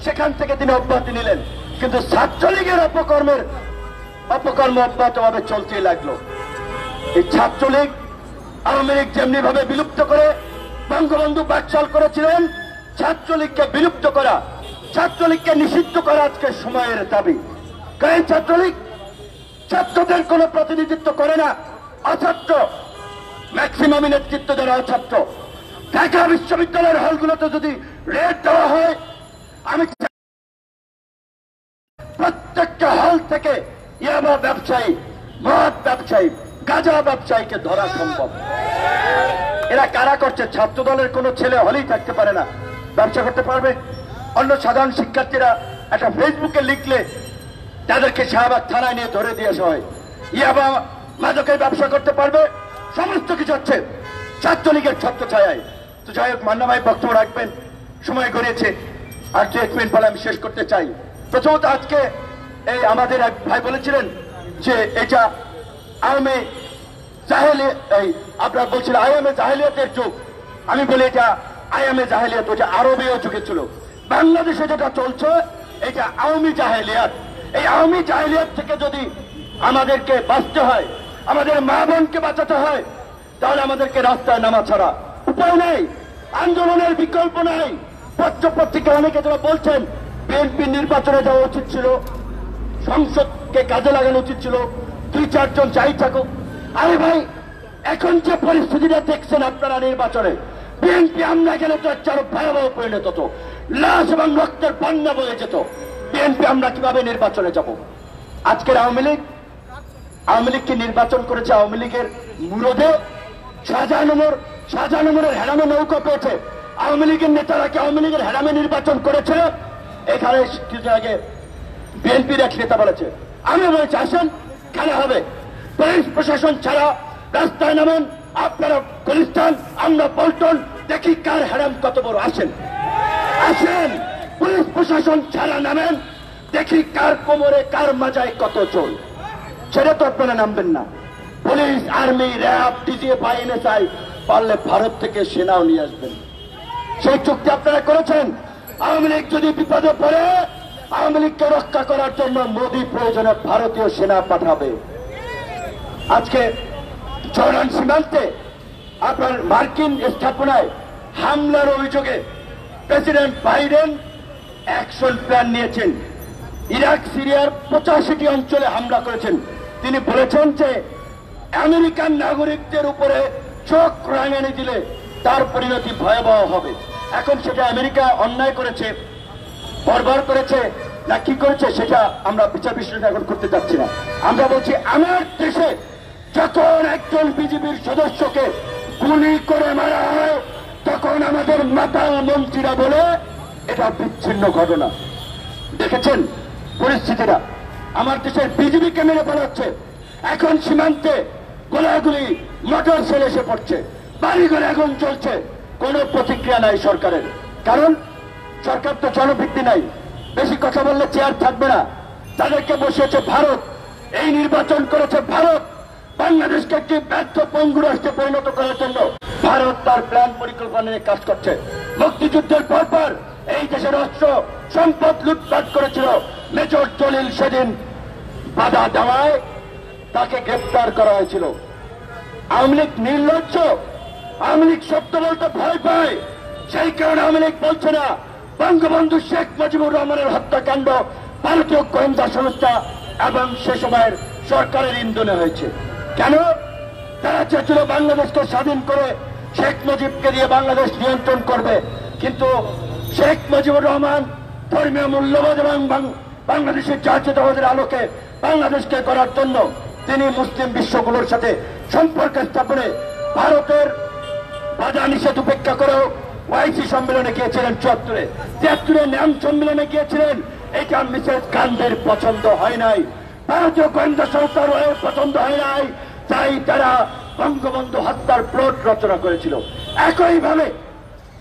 সেখান থেকে তিনি অব্যাহতি নিলেন, কিন্তু ছাত্রলীগের অপকর্ম অব্যাহতভাবে চলতেই লাগলো। এই ছাত্রলীগ আওয়ামী লীগ যেমনি ভাবে বিলুপ্ত করে বঙ্গবন্ধু বাকশাল করেছিলেন, ছাত্রলীগকে বিলুপ্ত করা, ছাত্রলীগকে নিষিদ্ধ করা আজকে সময়ের দাবি। কারণ ছাত্রলীগ ছাত্রদের কোন প্রতিনিধিত্ব করে না, অছাত্র, ম্যাক্সিমাম নেতৃত্ব যারা অছাত্র। ঢাকা বিশ্ববিদ্যালয়ের হলগুলোতে যদি রেড দেওয়া হয়, আমি প্রত্যেকটা হল থেকে ইয়াবা ব্যবসায়ী, মদ ব্যবসায়ী, গাঁজা ব্যবসায়ীকে ধরা সম্ভব। এরা কারা করছে? ছাত্র দলের কোনো ছেলে হলেই থাকতে পারে না, ব্যবসা করতে পারবে? অন্য সাধারণ শিক্ষার্থীরা একটা ফেসবুকে লিখলে তাদেরকে শাহবাগ থানায় নিয়ে ধরে দিয়ে আসা হয়। ইয়াবা মাদকের ব্যবসা করতে পারবে? সমস্ত কিছু হচ্ছে ছাত্রলীগের ছত্রছায়ায়। তো যাই হোক, মান্না ভাই বক্তব্য রাখবেন, সময় গড়িয়েছে, আর 1 মিনিট পরে আমি শেষ করতে চাই। প্রথমত আজকে এই আমাদের এক ভাই বলেছিলেন যে এটা আওয়ামী জাহেলিয়াত, এই আপনারা বলছিলেন আইএমএ জাহেলিয়াতের যুগ। আমি বলি এটা আইএমএ জাহেলিয়াত, ওটা আরবীয় যুগে ছিল। বাংলাদেশে যেটা চলছে এটা আওয়ামী জাহেলিয়াত। এই আওয়ামী জাহেলিয়াত থেকে যদি আমাদেরকে বাঁচতে হয়, আমাদের মা বোনকে বাঁচাতে হয়, তাহলে আমাদেরকে রাস্তায় নামা ছাড়া উপায় নেই, আন্দোলনের বিকল্প নাই। পত্র পত্রিকা অনেকে যারা বলছেন বিএনপি নির্বাচনে যাওয়া উচিত ছিল, সংসদকে কাজে লাগানো উচিত ছিল, 2-4 জন চাই থাকুক। আরে ভাই, এখন যে পরিস্থিতিটা দেখছেন আপনারা নির্বাচনে, বিএনপি আমরা গেলে তো একটা আরো ভয়াবহ পরিণত হতো, লাশ এবং রক্তের বন্যা বয়ে যেত। বিএনপি আমরা কিভাবে নির্বাচনে যাব? আজকের আওয়ামী লীগকে নির্বাচন করেছে আওয়ামী লীগের মুরদে শাহজাহানুরের হেরামে নৌকা পেয়েছে। আওয়ামী লীগের নেতারা কি আওয়ামী লীগের হেরামে নির্বাচন করেছে? এখানে কিছু আগে বিএনপির এক নেতা বলেছে, আমি বলেছি আসেন খেলা হবে, পুলিশ প্রশাসন ছাড়া রাস্তায় নামেন, আপনারা গুলিস্তান, আমরা পল্টন, দেখি কার হেরাম কত বড়। আসেন পুলিশ প্রশাসন ছাড়া নামেন, দেখি কার কোমরে কার মাজায় কত চোল। সেটা তো আপনারা নামবেন না। Police, army, RAB, DGFI, NSI পারলে ভারত থেকে সেনাও নিয়ে আসবেন। সেই চুক্তি আপনারা করেছেন। আওয়ামী লীগ যদি বিপদে পড়ে, আওয়ামী লীগকে রক্ষা করার জন্য মোদী প্রয়োজনে ভারতীয় সেনা পাঠাবে। আজকে জর্ডান সীমান্তে আপনার মার্কিন স্থাপনায় হামলার অভিযোগে প্রেসিডেন্ট বাইডেন অ্যাকশন প্ল্যান নিয়েছেন। ইরাক, সিরিয়ার 85টি অঞ্চলে হামলা করেছেন। তিনি বলেছেন যে আমেরিকান নাগরিকদের উপরে চোখ রাঙানি দিলে তার পরিণতি ভয়াবহ হবে। এখন সেটা আমেরিকা অন্যায় করেছে, বর্বর করেছে না কি করেছে সেটা আমরা বিচার বিশ্লেষণ এখন করতে যাচ্ছি না। আমরা বলছি আমার দেশে যখন একজন বিজেপির সদস্যকে গুলি করে মারা হয়, তখন আমাদের মাতা মন্ত্রীরা বলে এটা বিচ্ছিন্ন ঘটনা। দেখেছেন পরিস্থিতিটা, আমার দেশের বিজেপিকে মেরে ফেলা হচ্ছে। এখন সীমান্তে গোলাগুলি, মোটর সেল এসে পড়ছে, বাড়িঘরে আগুন চলছে, কোনো প্রতিক্রিয়া নাই সরকারের। কারণ সরকার তো জনভিত্তি নাই, বেশি কথা বললে চেয়ার থাকবে না। তাদেরকে বসিয়েছে ভারত, এই নির্বাচন করেছে ভারত। বাংলাদেশকে একটি ব্যর্থ পঙ্গু রাষ্ট্রে পরিণত করার জন্য ভারত তার প্ল্যান পরিকল্পনা নিয়ে কাজ করছে। মুক্তিযুদ্ধের পরপর এই দেশের অস্ত্র সম্পদ লুটপাট করেছিল মেজর জলিল, সেদিন বাধা দেওয়ায় তাকে গ্রেপ্তার করা হয়েছিল। আওয়ামী লীগ নির্লজ্জ, আওয়ামী লীগ শব্দ বলতে ভয় পায়, সেই কারণে আওয়ামী লীগ বলছে না বঙ্গবন্ধু শেখ মুজিবুর রহমানের হত্যাকাণ্ড ভারতীয় গোয়েন্দা সংস্থা এবং সে সময়ের সরকারের ইন্ধনে হয়েছে। কেন? তারা চেয়েছিল বাংলাদেশকে স্বাধীন করে শেখ মুজিবকে দিয়ে বাংলাদেশ নিয়ন্ত্রণ করবে, কিন্তু শেখ মুজিবুর রহমান ধর্মীয় মূল্যবোধ এবং বাংলাদেশের জাতীয়তাবাদের আলোকে বাংলাদেশকে করার জন্য তিনি মুসলিম বিশ্বগুলোর সাথে সম্পর্ক স্থাপনে ভারতের বাধা নিষেধ উপেক্ষা করেও ওআইসি সম্মেলনে গিয়েছিলেন 74-এ, 73-এ ন্যাম সম্মেলনে গিয়েছিলেন। এটা মিসেস গান্ধীর পছন্দ হয় নাই, ভারতীয় গোয়েন্দা সংস্থার পছন্দ হয় নাই, তাই তারা বঙ্গবন্ধু হত্যার প্লট রচনা করেছিল। একইভাবে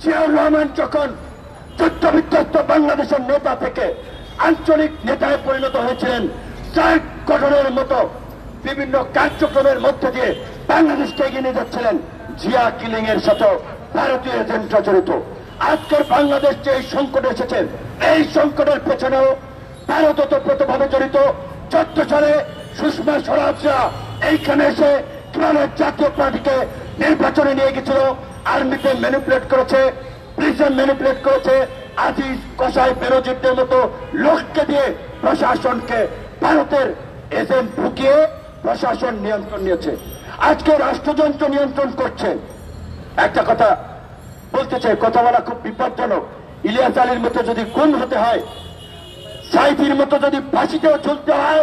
জিয়াউর রহমান যখন যুদ্ধ বিধ্বস্ত বাংলাদেশের নেতা থেকে আঞ্চলিক নেতায় পরিণত হয়েছিলেন, সার্ক গঠনের মতো বিভিন্ন কার্যক্রমের মধ্যে দিয়ে বাংলাদেশকে এগিয়ে নিয়ে যাচ্ছিলেন, জিয়া কিলিং এর সাথে ভারতীয় এজেন্টরা জড়িত। আজকের বাংলাদেশ যে এই সংকটে এসেছে, এই সংকটের পেছনেও ভারত ওতপ্রোতভাবে জড়িত। 14 সালে সুষমা স্বরাজরা এইখানে এসে কিভাবে জাতীয় পার্টিকে নির্বাচনে নিয়ে গেছিল, আর্মিতে ম্যানিপুলেট করেছে, প্রিজন ম্যানিপুলেট করেছে, আজিজ কসাই বেরোজিদের মতো লোককে দিয়ে প্রশাসনকে ভারতের এজেন্ট ঢুকিয়ে প্রশাসন নিয়ন্ত্রণ নিয়েছে। আজকে রাষ্ট্রযন্ত্র নিয়ন্ত্রণ করছে। একটা কথা বলতে চাই, কথা বলা খুব বিপজ্জনক। ইলিয়াস আলীর মতো যদি খুন হতে হয়, সাইফির মতো যদি ফাঁসিতেও ঝুলতে হয়,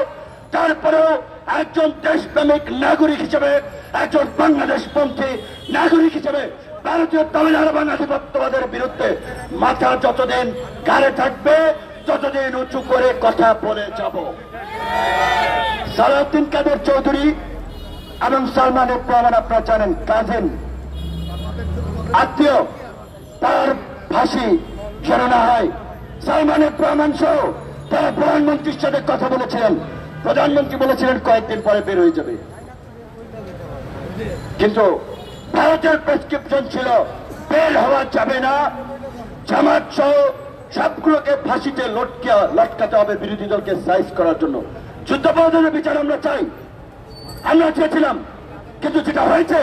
তারপরেও একজন দেশপ্রেমিক নাগরিক হিসেবে, একজন বাংলাদেশপন্থী নাগরিক হিসেবে ভারতীয় তামিলনাড়ু আধিপত্যবাদের বিরুদ্ধে মাথা যতদিন গাড়ে থাকবে ততদিন উঁচু করে কথা বলে যাব। সালাউদ্দিন কাদের চৌধুরী এবং সালমান এফ রহমান আপনারা জানেন কাজিন আত্মীয়, তার ফাঁসি যেন না হয়। সালমান এফ রহমান সহ তারা প্রধানমন্ত্রীর সাথে কথা বলেছিলেন, প্রধানমন্ত্রী বলেছিলেন কয়েকদিন পরে বের হয়ে যাবে, কিন্তু ভারতের প্রেসক্রিপশন ছিল বের হওয়া যাবে না, জামাত সহ সবগুলোকে ফাঁসিতে লটকাতে হবে বিরোধী দলকে সাইজ করার জন্য। যুদ্ধাপরাধের বিচার আমরা চাই, আমরা চেয়েছিলাম, কিন্তু যেটা হয়েছে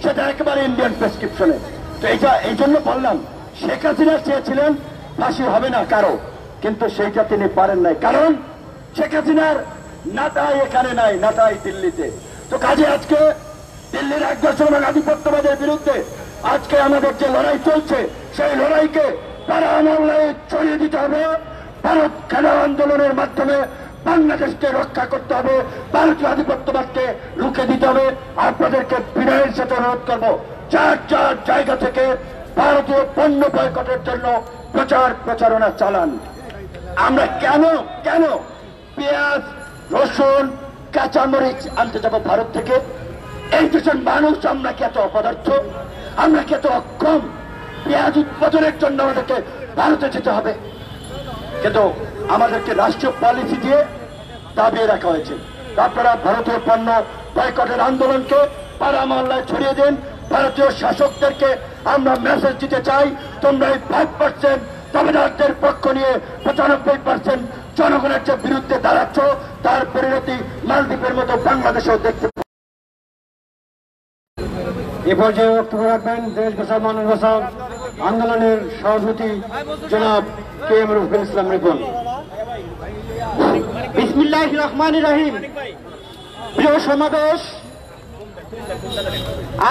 সেটা একেবারে ইন্ডিয়ান প্রেসক্রিপশনে। তো এই জন্য বললাম, শেখ হাসিনা চেয়েছিলেন ফাঁসি হবে না কারো, কিন্তু সেইটা তিনি পারেন নাই, কারণ শেখ হাসিনার নাটাই এখানে নাই, নাটাই দিল্লিতে। তো কাজে আজকে দিল্লির আগ্রাসন এবং আধিপত্যবাদের বিরুদ্ধে আজকে আমাদের যে লড়াই চলছে, সেই লড়াইকে তারা আমলায় ছড়িয়ে দিতে হবে। ভারত খেলা আন্দোলনের মাধ্যমে বাংলাদেশকে রক্ষা করতে হবে, ভারতীয় আধিপত্যবাদকে রুখে দিতে হবে। আপনাদেরকে বিনয়ের সাথে অনুরোধ করবো, চার চার জায়গা থেকে ভারতীয় পণ্য বয়কটের জন্য প্রচারণা চালান। আমরা কেন পেঁয়াজ, রসুন, কাঁচামরিচ আনতে যাব ভারত থেকে? এই দেশের মানুষ আমরা কি এত অপদার্থ? আমরা কি এত অক্ষম? পেঁয়াজ উৎপাদনের জন্য আমাদেরকে ভারতে যেতে হবে? কিন্তু আমাদেরকে রাষ্ট্রীয় পলিসি দিয়ে দাবিয়ে রাখা হয়েছে। আপনারা ভারতীয় পণ্য বয়কটের আন্দোলনকে পাড়া মহল্লায় ছড়িয়ে দিন। ভারতীয় শাসকদেরকে আমরা মেসেজ দিতে চাই, তোমরা এই 5% দাবিদারদের পক্ষ নিয়ে 95% জনগণের যে বিরুদ্ধে দাঁড়াচ্ছ, তার পরিণতি মালদ্বীপের মতো বাংলাদেশেও দেখতে। এ পর্যায়ে বক্তব্য রাখবেন দেশ বাঁচাও মানুষ বাঁচাও আন্দোলনের সভাপতি জনাব কে এম রফিকুল ইসলাম রিপন। বিসমিল্লাহির রহমানির রহিম। প্রিয় সমাবেশ,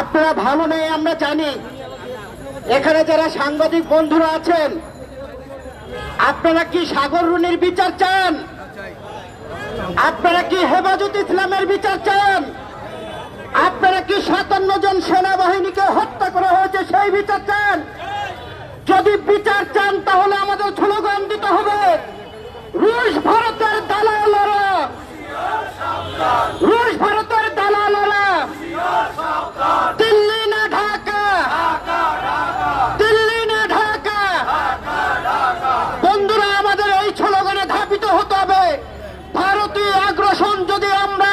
আপনারা ভালো নেই আমরা জানি। এখানে যারা সাংবাদিক বন্ধুরা আছেন, আপনারা কি সাগর রুনির বিচার চান? আপনারা কি হেফাজত ইসলামের বিচার চান? আপনারা কি 57 জন সেনাবাহিনীকে হত্যা করা হয়েছে সেই বিচার চান? যদি বিচার চান তাহলে আমাদের স্লোগান দিতে হবে, রুশ ভারতের দালালেরা, রুশ ভারতের দালালেরা, দিল্লি না ঢাকা, দিল্লি না ঢাকা। বন্ধুরা, আমাদের এই স্লোগানে ধাবিত হতে হবে। ভারতীয় আগ্রাসন যদি আমরা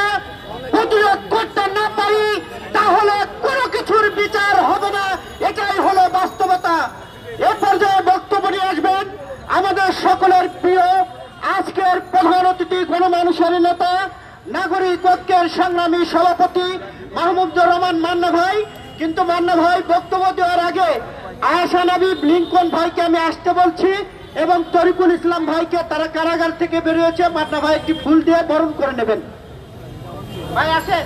প্রতিরোধ করতে না পারি তাহলে কোনো কিছুর বিচার হবে না, এটাই হলো বাস্তবতা। এ পর্যায়ে বক্তব্য নিয়ে আসবেন আমাদের সকলের প্রিয় আজকের প্রধান অতিথি, গণমানুষের নেতা, নাগরিক ঐক্যের সংগ্রামী সভাপতি মাহমুদুর রহমান মান্না ভাই। কিন্তু মান্না ভাই বক্তব্য দেওয়ার আগে আয়েশা নবী লিঙ্কন ভাইকে আমি আসতে বলছি এবং তরিকুল ইসলাম ভাইকে, তারা কারাগার থেকে বেরিয়েছে। মান্না ভাই একটি ফুল দিয়ে বরণ করে নেবেন। ভাই আসেন।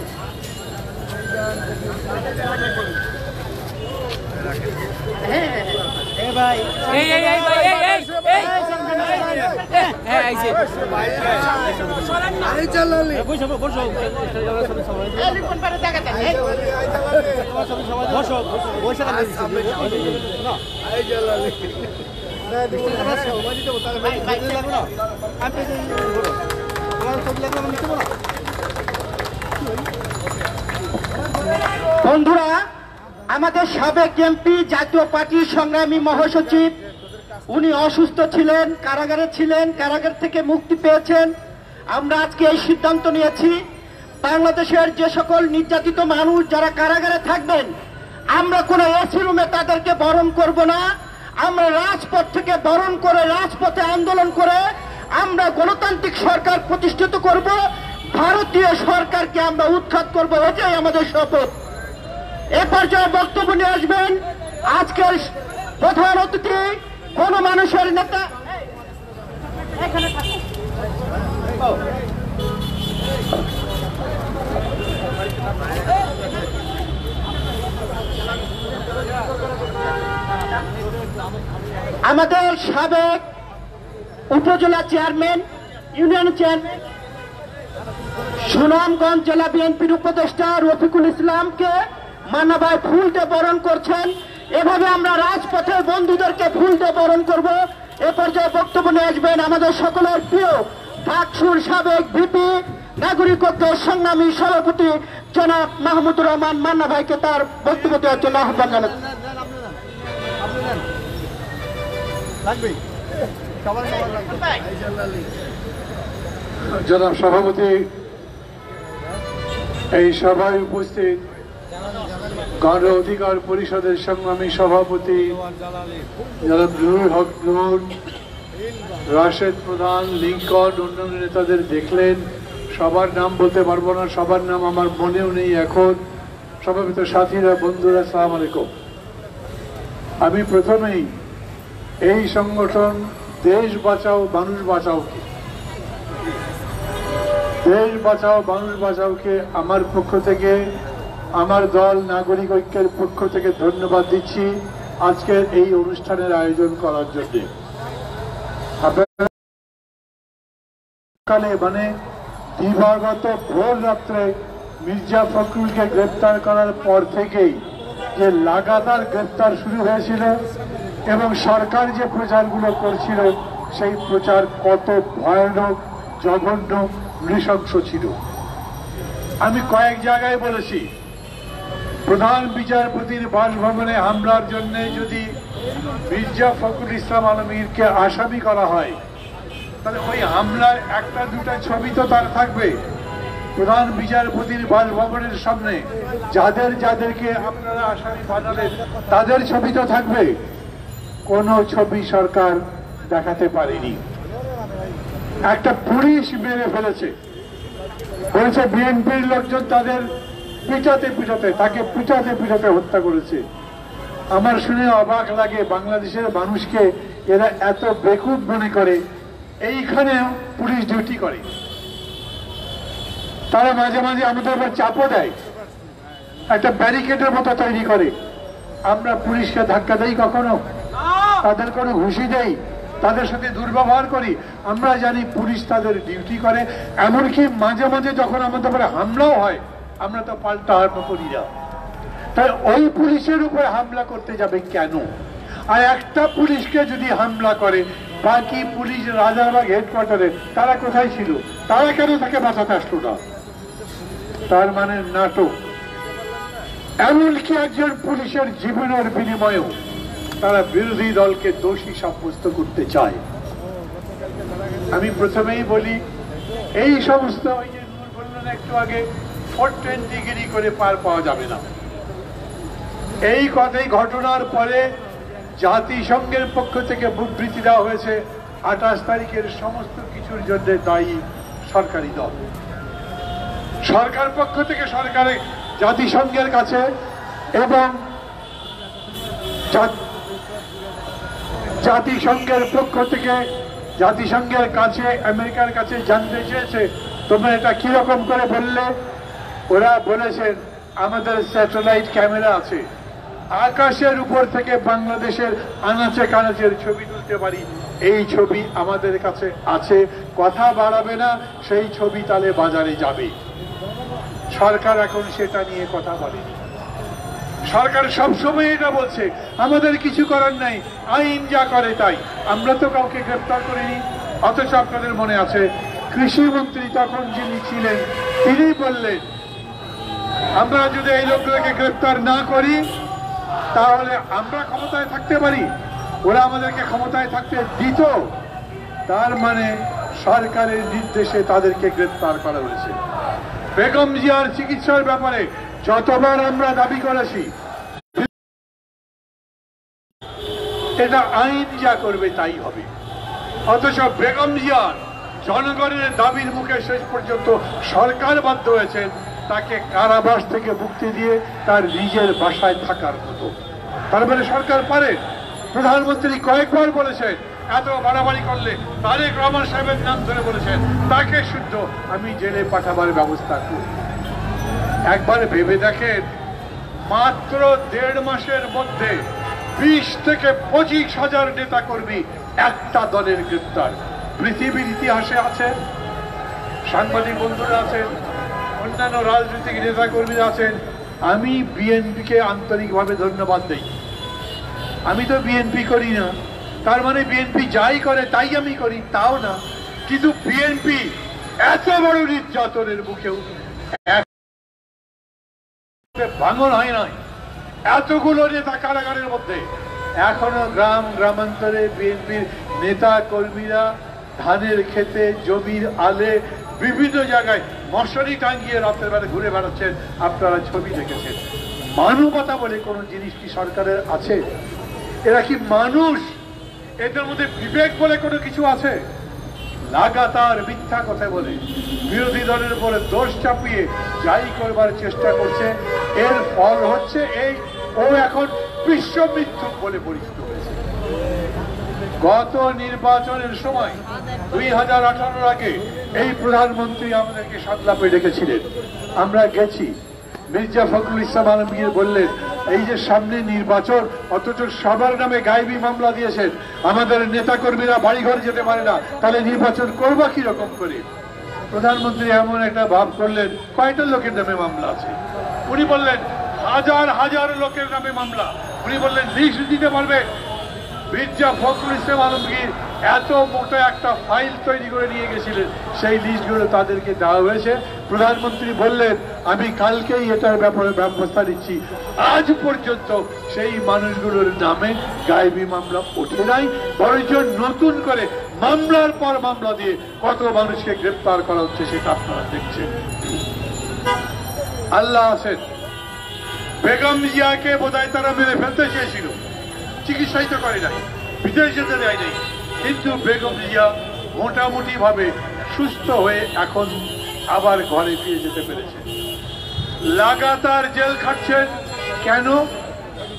বন্ধুরা, আমাদের সাবেক এমপি, জাতীয় পার্টির সংগ্রামী মহাসচিব, উনি অসুস্থ ছিলেন, কারাগারে ছিলেন, কারাগার থেকে মুক্তি পেয়েছেন। আমরা আজকে এই সিদ্ধান্ত নিয়েছি, বাংলাদেশের যে সকল নির্যাতিত মানুষ যারা কারাগারে থাকবেন, আমরা কোনো এসি রুমে তাদেরকে বরণ করব না। আমরা রাজপথ থেকে বরণ করে, রাজপথে আন্দোলন করে আমরা গণতান্ত্রিক সরকার প্রতিষ্ঠিত করব, ভারতীয় সরকারকে আমরা উৎখাত করব, এটাই আমাদের শপথ। এ পর্যায়ে বক্তব্য নিয়ে আসবেন আজকের প্রধান অতিথি, গণমানুষের নেতা। আমাদের সাবেক উপজেলা চেয়ারম্যান, ইউনিয়ন চেয়ারম্যান, সুনামগঞ্জ জেলা বিএনপির উপদেষ্টা রফিকুল ইসলামকে মান্না ভাই ফুল দিয়ে বরণ করছেন। এভাবে আমরা রাজপথের বন্ধুদেরকে ফুল দিয়ে বরণ করব। এ পর্যায়ে বক্তব্য নিয়ে আসবেন আমাদের সকলের প্রিয় ডাকসুর সাবেক ভিপি, নাগরিক ঐক্যের সংগ্রামী সভাপতি জনাব মাহমুদুর রহমান মান্না ভাইকে তার বক্তব্য দেওয়ার জন্য আহ্বান জানাচ্ছি। জনাব সভাপতি, এই সভায় উপস্থিত গণ অধিকার পরিষদের সংগ্রামী সভাপতি জনাব নুরুল হক নূর, রাশেদ প্রধান, লিঙ্কন, অন্যান্য নেতাদের দেখলেন, সবার নাম বলতে পারবো না, সবার নাম আমার মনেও নেই এখন। সমবেত সাথীরা, বন্ধুরা, আসসালামু আলাইকুম। আমি প্রথমেই এই সংগঠন দেশ বাঁচাও মানুষ বাঁচাওকে, দেশ বাঁচাও মানুষ বাঁচাওকে আমার পক্ষ থেকে, আমার দল নাগরিক ঐক্যের পক্ষ থেকে ধন্যবাদ দিচ্ছি আজকের এই অনুষ্ঠানের আয়োজন করার জন্য। আপনারা মানে দিবাগত ভোর রাত্রে মির্জা ফখরুলকে গ্রেপ্তার করার পর থেকেই যে লাগাতার গ্রেপ্তার শুরু হয়েছিল এবং সরকার যে প্রচারগুলো করছিল সেই প্রচার কত ভয়ানক, জঘন্য, নৃশংস ছিল। আমি কয়েক জায়গায় বলেছি, প্রধান বিচারপতির বাসভবনে হামলার জন্য যদি মির্জা ফখরুল ইসলাম আলমগীরকে আসামি করা হয়, তাহলে ওই হামলার একটা দুটা ছবি তো তার থাকবে। প্রধান বিচারপতির বাসভবনের সামনে যাদের যাদেরকে আপনারা আসামি বানালেন তাদের ছবি তো থাকবে, কোনো ছবি সরকার দেখাতে পারেনি। একটা পুলিশ মেরে ফেলেছে, বলেছে বিএনপির লোকজন তাদের পিটাতে পিটাতে, তাকে পিটাতে পিটাতে হত্যা করেছে। আমার শুনে অবাক লাগে, বাংলাদেশের মানুষকে এরা এত বেকুব মনে করে। এইখানে পুলিশ ডিউটি করে, তারা মাঝে মাঝে আমাদের উপর চাপও দেয়, একটা ব্যারিকেডের মতো তৈরি করে। আমরা পুলিশকে ধাক্কা দেই কখনো? তাদের কোনো ঘুষি দেই? তাদের সাথে দুর্ব্যবহার করি? আমরা জানি পুলিশ তাদের ডিউটি করে। এমনকি মাঝে মাঝে যখন আমাদের উপরে হামলাও হয়, আমরা তো পাল্টা হামলা করি না। তাই ওই পুলিশের উপরে হামলা করতে যাবে কেন? আর একটা পুলিশকে যদি হামলা করে, বাকি পুলিশ রাজারবাগ হেডকোয়ার্টারে তারা কোথায় ছিল? তারা কেন তাকে বাঁচাতে আসলো না? তার মানে নাটক। এমনকি একজন পুলিশের জীবনের বিনিময়েও তারা বিরোধী দলকে দোষী সাব্যস্ত করতে চায়। আমি প্রথমেই বলি, এই সমস্ত ওই যে নূর বললেন একটু আগে, 420 করে পার পাওয়া যাবে না। এই কথাই ঘটনার পরে জাতিসংঘের পক্ষ থেকে বিবৃতি দেওয়া হয়েছে, 28 তারিখের সমস্ত কিছুর জন্য দায়ী সরকারি দল। সরকার পক্ষ থেকে সরকারের জাতিসংঘের কাছে এবং জাতিসংঘের পক্ষ থেকে জাতিসংঘের কাছে, আমেরিকার কাছে জানতে চেয়েছে তোমরা এটা কিরকম করে বললে। ওরা বলেছেন আমাদের স্যাটেলাইট ক্যামেরা আছে, আকাশের উপর থেকে বাংলাদেশের আনাচে কানাচের ছবি তুলতে পারি, এই ছবি আমাদের কাছে আছে। কথা বাড়াবে না, সেই ছবি তাহলে বাজারে যাবে। সরকার এখন সেটা নিয়ে কথা বলেনি। সরকার সবসময় এটা বলছে আমাদের কিছু করার নাই, আইন যা করে তাই। আমরা তো কাউকে গ্রেপ্তার করিনি। অথচ আপনাদের মনে আছে, কৃষিমন্ত্রী তখন যিনি ছিলেন তিনি বললেন আমরা যদি এই লোকগুলোকে গ্রেপ্তার না করি তাহলে আমরা ক্ষমতায় থাকতে পারি। ওরা আমাদেরকে ক্ষমতায় থাকতে দিত। তার মানে সরকারের নির্দেশে তাদেরকে গ্রেপ্তার করা হয়েছে। বেগম জিয়ার চিকিৎসার ব্যাপারে যতবার আমরা দাবি করেছি, এটা আইন যা করবে তাই হবে। অথচ বেগম জিয়ার জনগণের দাবির মুখে শেষ পর্যন্ত সরকার বাধ্য হয়েছেন তাকে কারাবাস থেকে মুক্তি দিয়ে তার নিজের বাসায় থাকার মতো। তার মানে সরকার পারে। প্রধানমন্ত্রী কয়েকবার বলেছেন এত বাড়াবাড়ি করলে তারেক রহমান সাহেবের নাম ধরে বলেছেন তাকে শুদ্ধ আমি জেলে পাঠাবার ব্যবস্থা করি। একবার ভেবে দেখেন, মাত্র 1.5 মাসের মধ্যে 20 থেকে 25,000 নেতা কর্মী একটা দলের গ্রেপ্তার। পৃথিবীর ইতিহাসে আছে, সাংবাদিক বন্ধুরা আছেন, অন্যান্য রাজনৈতিক নেতা কর্মীরা আছেন। আমি বিএনপিকে আন্তরিকভাবে ধন্যবাদ দেই। আমি তো বিএনপি করি না, তার মানে বিএনপি যাই করে তাই আমি করি তাও না, কিন্তু বিএনপি এত বড় নির্যাতনের মুখেও ভাঙন হয় নাই। এতগুলো নেতা কারাগারের মধ্যে, এখনো গ্রামান্তরে বিএনপির নেতা কর্মীরা ধানের খেতে, জমির আলে, বিভিন্ন জায়গায় মশারি টাঙ্গিয়ে রাতের বেলা ঘুরে বেড়াচ্ছেন। আপনারা ছবি দেখেছেন। মানবতা বলে কোনো জিনিস কি সরকারের আছে? এরা কি মানুষ? এদের মধ্যে বিবেক বলে কোনো কিছু আছে? লাগাতার মিথ্যা কথা বলে বিরোধী দলের উপরে দোষ চাপিয়ে যাই করবার চেষ্টা করছে। এর ফল হচ্ছে এই, ও এখন বিশ্ব মিথ্যুক বলে পরিচিত হয়েছে। গত নির্বাচনের সময় 2018 আগে এই প্রধানমন্ত্রী আমাদেরকে সাতলাপে ডেকেছিলেন। আমরা গেছি। মির্জা ফখরুল ইসলাম আলমগীর বললেন, এই যে সামনে নির্বাচন, অথচ সবার নামে গায়েবী মামলা দিয়েছেন, আমাদের নেতা কর্মীরা বাড়িঘর যেতে পারে না, তাহলে নির্বাচন করবা কি রকম করে? প্রধানমন্ত্রী এমন একটা ভাব করলেন, কয়টা লোকের নামে মামলা আছে? উনি বললেন হাজার হাজার লোকের নামে মামলা। উনি বললেন লিস্ট দিতে পারবে। মির্জা ফখরুল ইসলাম আলমগীর এত মোটা একটা ফাইল তৈরি করে নিয়ে গেছিলেন, সেই লিস্টগুলো তাদেরকে দেওয়া হয়েছে। প্রধানমন্ত্রী বললেন আমি কালকেই এটার ব্যাপারে ব্যবস্থা নিচ্ছি। আজ পর্যন্ত সেই মানুষগুলোর নামে গায়েবী মামলা ওঠে নাই, বরঞ্চ নতুন করে মামলার পর মামলা দিয়ে কত মানুষকে গ্রেপ্তার করা হচ্ছে সেটা আপনারা দেখছেন। আল্লাহ আছেন, বেগম জিয়াকে বোধহয় তারা মেরে ফেলতে চেয়েছিল, চিকিৎসাই তো করে নাই, বিদেশ যেতে দেয় নাই, কিন্তু বেগম জিয়া মোটামুটি ভাবে সুস্থ হয়ে এখন আবার ঘরে ফিরে যেতে পেরেছে। লাগাতার জেল খাটছেন কেন?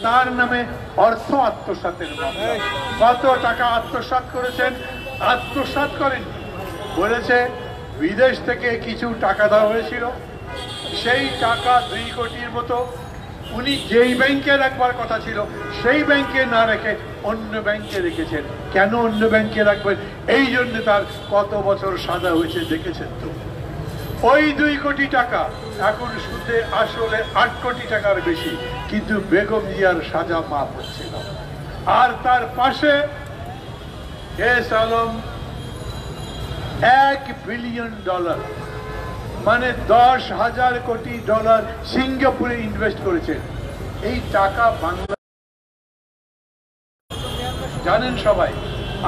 তার নামে অর্থ আত্মসাতের মামলা। কত টাকা আত্মসাৎ করেছেন? আত্মসাৎ করেন, বলেছে বিদেশ থেকে কিছু টাকা দেওয়া হয়েছিল, সেই টাকা 2 কোটির মতো উনি যেই ব্যাংকে রাখবার কথা ছিল সেই ব্যাংকে না রেখে অন্য ব্যাংকে রেখেছেন। কেন অন্য ব্যাংকে রাখবেন? এই জন্য তার কত বছর সাজা হয়েছে দেখেছেন তো। ওই 2 কোটি টাকা এখন সুদে আসলে 8 কোটি টাকার বেশি, কিন্তু বেগম জিয়ার সাজা মাফ হচ্ছে না। আর তার পাশে এস আলম $1 বিলিয়ন, মানে 10,000 কোটি ডলার সিঙ্গাপুরে ইনভেস্ট করেছেন। এই টাকা বাংলা জানেন সবাই।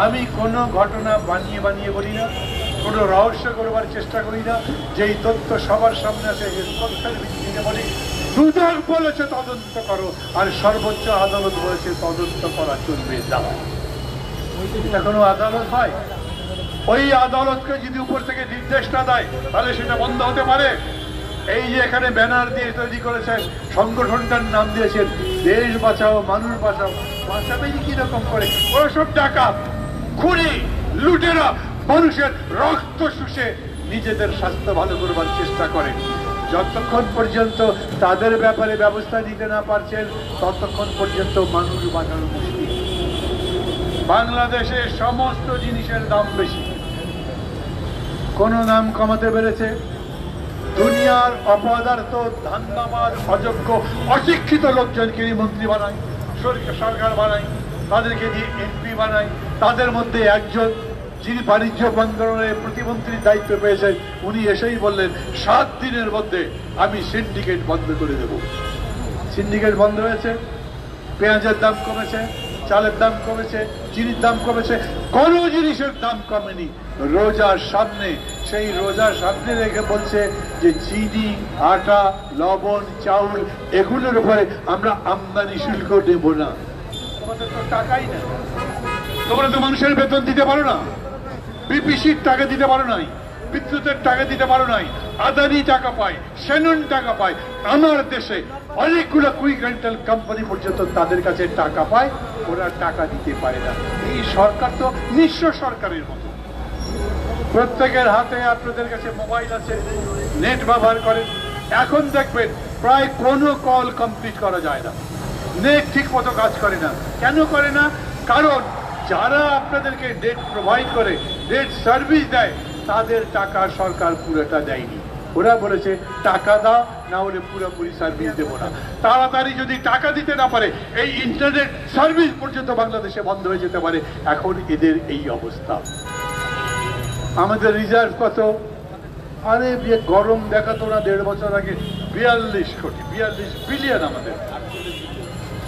আমি কোনো ঘটনা বানিয়ে বানিয়ে বলি না, কোনো রহস্য করবার চেষ্টা করি না। যেই তথ্য সবার সামনে আছে তথ্যের ভিত্তিতে বলি। দুদক বলেছে তদন্ত করো, আর সর্বোচ্চ আদালত বলেছে তদন্ত করা চলবে না। এটা কোনো আদালত হয়? ওই আদালতকে যদি উপর থেকে নির্দেশ না দেয় তাহলে সেটা বন্ধ হতে পারে? এই যে এখানে ব্যানার দিয়ে তৈরি করেছেন, সংগঠনটার নাম দিয়েছেন দেশ বাঁচাও মানুষ বাঁচাও, বাঁচাবে কিরকম করে? ওরা সব ডাকাত, খুনি, লুটেরা, মানুষের রক্ত শুষে নিজেদের স্বাস্থ্য ভালো করবার চেষ্টা করে। যতক্ষণ পর্যন্ত তাদের ব্যাপারে ব্যবস্থা নিতে না পারছেন ততক্ষণ পর্যন্ত মানুষ বাঁচানো মুশকিল। বাংলাদেশে সমস্ত জিনিসের দাম বেশি, কোন দাম কমাতে পেরেছে? দুনিয়ার অপদার্থ, ধান্দাবাজ, অযোগ্য, অশিক্ষিত লোকজনকে নিয়ে মন্ত্রী বানায়, সরকার বানায়, তাদেরকে দিয়ে এমপি বানায়। তাদের মধ্যে একজন যিনি বাণিজ্য বন্দরের প্রতিমন্ত্রীর দায়িত্ব পেয়েছেন, উনি এসেই বললেন 7 দিনের মধ্যে আমি সিন্ডিকেট বন্ধ করে দেব। সিন্ডিকেট বন্ধ হয়েছে, পেঁয়াজের দাম কমেছে, চালের দাম কমেছে, চিনির দাম কমেছে, কোনো জিনিসের দাম কমেনি। রোজার সামনে, সেই রোজার সামনে রেখে বলছে যে চিনি, আটা, লবণ, চাউল এগুলোর উপরে আমরা আমদানি শুল্ক দেব না। তোমাদের তো টাকাই না, তোমরা তো মানুষের বেতন দিতে পারো না, বিপিসির টাকা দিতে পারো নাই, বিদ্যুতের টাকা দিতে পারো নাই, আদানি টাকা পায়, শ্যানন টাকা পায়। আমার দেশে অনেকগুলো কুইক রেন্টাল কোম্পানি পর্যন্ত তাদের কাছে টাকা পায়, ওরা টাকা দিতে পারে না। এই সরকার তো নিঃস্ব সরকারের মতো। প্রত্যেকের হাতে আপনাদের কাছে মোবাইল আছে, নেট ব্যবহার করেন। এখন দেখবেন প্রায় কোনো কল কমপ্লিট করা যায় না। নেট ঠিক মতো কাজ করে না। কেন করে না? কারণ যারা আপনাদেরকে ডেট প্রোভাইড করে, ডেট সার্ভিস দেয়, তাদের টাকা সরকার পুরোটা দেয়নি। ওরা বলেছে টাকা দাও, না হলে পুরোপুরি সার্ভিস দেবো না। তাড়াতাড়ি যদি টাকা দিতে না পারে, এই ইন্টারনেট সার্ভিস পর্যন্ত বাংলাদেশে বন্ধ হয়ে যেতে পারে। এখন এদের এই অবস্থা। আমাদের রিজার্ভ কত? আরে গরম দেখাতো না 1.5 বছর আগে 42 কোটি, 42 বিলিয়ন, আমাদের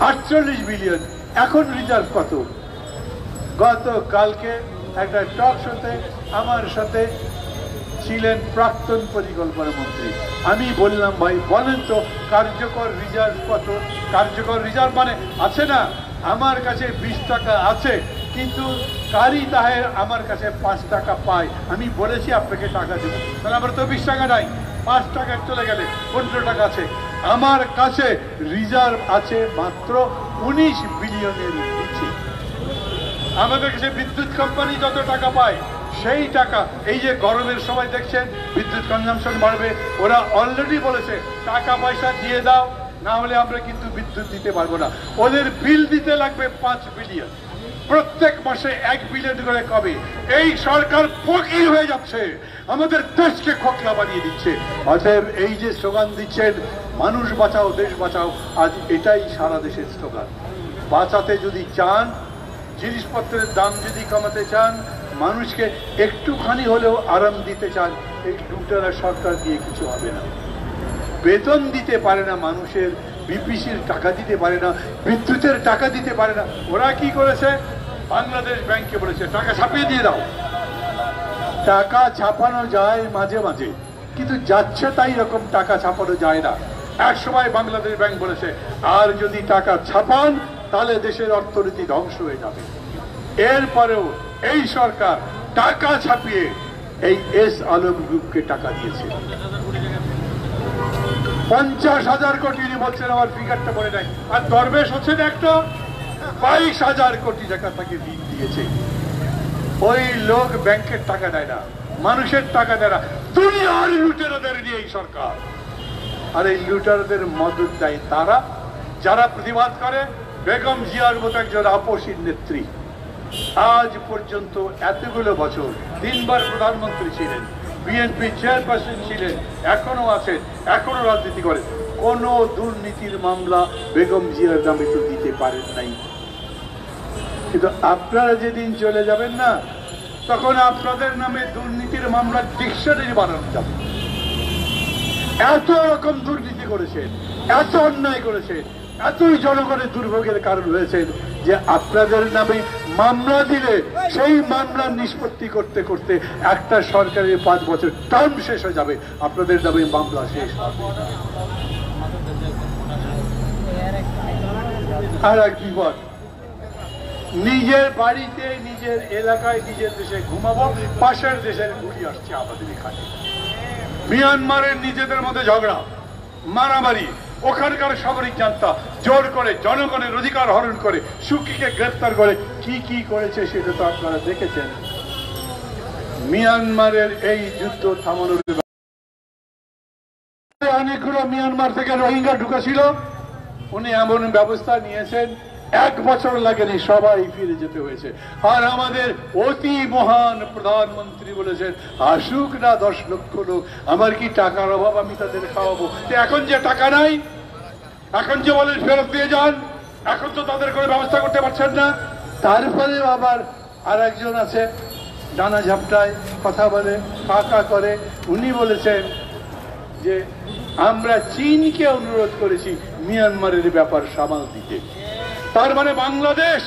48 বিলিয়ন। এখন রিজার্ভ কত? গতকালকে একটা টক শোতে আমার সাথে ছিলেন প্রাক্তন পরিকল্পনা মন্ত্রী। আমি বললাম, ভাই বলেন তো কার্যকর রিজার্ভ কত? কার্যকর রিজার্ভ মানে আছে না, আমার কাছে 20 টাকা আছে, কিন্তু কারি তাহের আমার কাছে 5 টাকা পায়। আমি বলেছি আপনাকে টাকা দেবো, তাহলে আমার তো 20 টাকা নাই, 5 টাকা চলে গেলে 15 টাকা আছে। আমার কাছে রিজার্ভ আছে মাত্র 19 বিলিয়নের নিচে। আমাদের কাছে বিদ্যুৎ কোম্পানি যত টাকা পায় সেই টাকা, এই যে গরমের সময় দেখছেন বিদ্যুৎ কনজাম্পশন বাড়বে, ওরা অলরেডি বলেছে টাকা পয়সা দিয়ে দাও, না হলে আমরা কিন্তু বিদ্যুৎ দিতে পারবো না। ওদের বিল দিতে লাগবে 5 বিলিয়ন, প্রত্যেক মাসে 1 বিলিয়ন করে। কবে? এই সরকার ফকির হয়ে যাচ্ছে, আমাদের দেশকে খোকলা বানিয়ে দিচ্ছে। অতএব এই যে স্লোগান দিচ্ছেন মানুষ বাঁচাও দেশ বাঁচাও, আজ এটাই সারা দেশের স্লোগান। বাঁচাতে যদি চান, জিনিসপত্রের দাম যদি কমাতে চান, মানুষকে একটুখানি হলেও আরাম দিতে চান, এই লুটেরা সরকার দিয়ে কিছু হবে না। বেতন দিতে পারে না মানুষের, বিপিসির টাকা দিতে পারে না, বিদ্যুতের টাকা দিতে পারে না। ওরা কি করেছে? বাংলাদেশ ব্যাংকে বলেছে টাকা ছাপিয়ে দিয়ে দাও। টাকা ছাপানো যায় মাঝে মাঝে, কিন্তু যাচ্ছে তাই রকম টাকা ছাপানো যায় না। এক সময় বাংলাদেশ ব্যাংক বলেছে আর যদি টাকা ছাপান তাহলে দেশের অর্থনীতি ধ্বংস হয়ে যাবে। এরপরেও এই সরকার টাকা ছাপিয়ে এই এস আলম গ্রুপকে টাকা দিয়েছে 50,000 কোটি। বলছেন, আমার ফিগারটা বলে নাই। আর দরবেশ হচ্ছেন একটা 22,000 কোটি টাকা তাকে ঋণ দিয়েছে। ওই লোক ব্যাংকের টাকা দেয় না, মানুষের টাকা দেয় না, দুনিয়ার লুটেরাদের নিয়ে এই সরকার। আর এই লুটেরাদের মদত দেয় তারা যারা প্রতিবাদ করে। বেগম জিয়ার মতো একজন আপসীর নেত্রী আজ পর্যন্ত এতগুলো বছর 3 বার প্রধানমন্ত্রী ছিলেন, বিএনপি চেয়ারপারসন ছিলেন, এখনো আছেন, এখনো রাজনীতি করেন। কোন দুর্নীতির মামলা বেগম জিয়ার নামে তো দিতে পারেন নাই। কিন্তু আপনারা যেদিন চলে যাবেন না, তখন আপনাদের নামে দুর্নীতির মামলা ডিকশনারি বানানো যাবে। এত রকম দুর্নীতি করেছেন, এত অন্যায় করেছেন, এতই জনগণের দুর্ভোগের কারণ হয়েছেন যে আপনাদের নামে মামলা দিলে সেই মামলার নিষ্পত্তি করতে করতে একটা সরকারের 5 বছর টার্ম শেষ হয়ে যাবে, আপনাদের নামে মামলা শেষ হবে। আর এক বিপদ, নিজের বাড়িতে, নিজের এলাকায়, নিজের দেশে ঘুমাবো, পাশের দেশের গুলি আসছে আমাদের এখানে। মিয়ানমারের নিজেদের মধ্যে ঝগড়া, মারামারি, ওখানকার সামরিক জান্তা জোর করে জনগণের অধিকার হরণ করে, সুকিকে গ্রেফতার করে, কি কি করেছে সেটা তো আপনারা দেখেছেন। মিয়ানমারের এই যুদ্ধ থামানোর অনেকগুলো মিয়ানমার থেকে রোহিঙ্গা ঢুকেছিল, উনি এমন ব্যবস্থা নিয়েছেন 1 বছর লাগেনি, সবাই ফিরে যেতে হয়েছে। আর আমাদের অতি মহান প্রধানমন্ত্রী বলেছেন আসুক না 10 লক্ষ লোক, আমার কি টাকার অভাব, আমি তাদের খাওয়াবো। এখন যে টাকা নাই, এখন যে বলেন ফেরত দিয়ে যান, এখন তো তাদের কোনো ব্যবস্থা করতে পারছেন না। তারপরে আবার আর একজন আছে, ডানা ঝাপটায় কথা বলে, কাকা করে, উনি বলেছেন যে আমরা চীনকে অনুরোধ করেছি মিয়ানমারের ব্যাপার সামাল দিতে। তার মানে বাংলাদেশ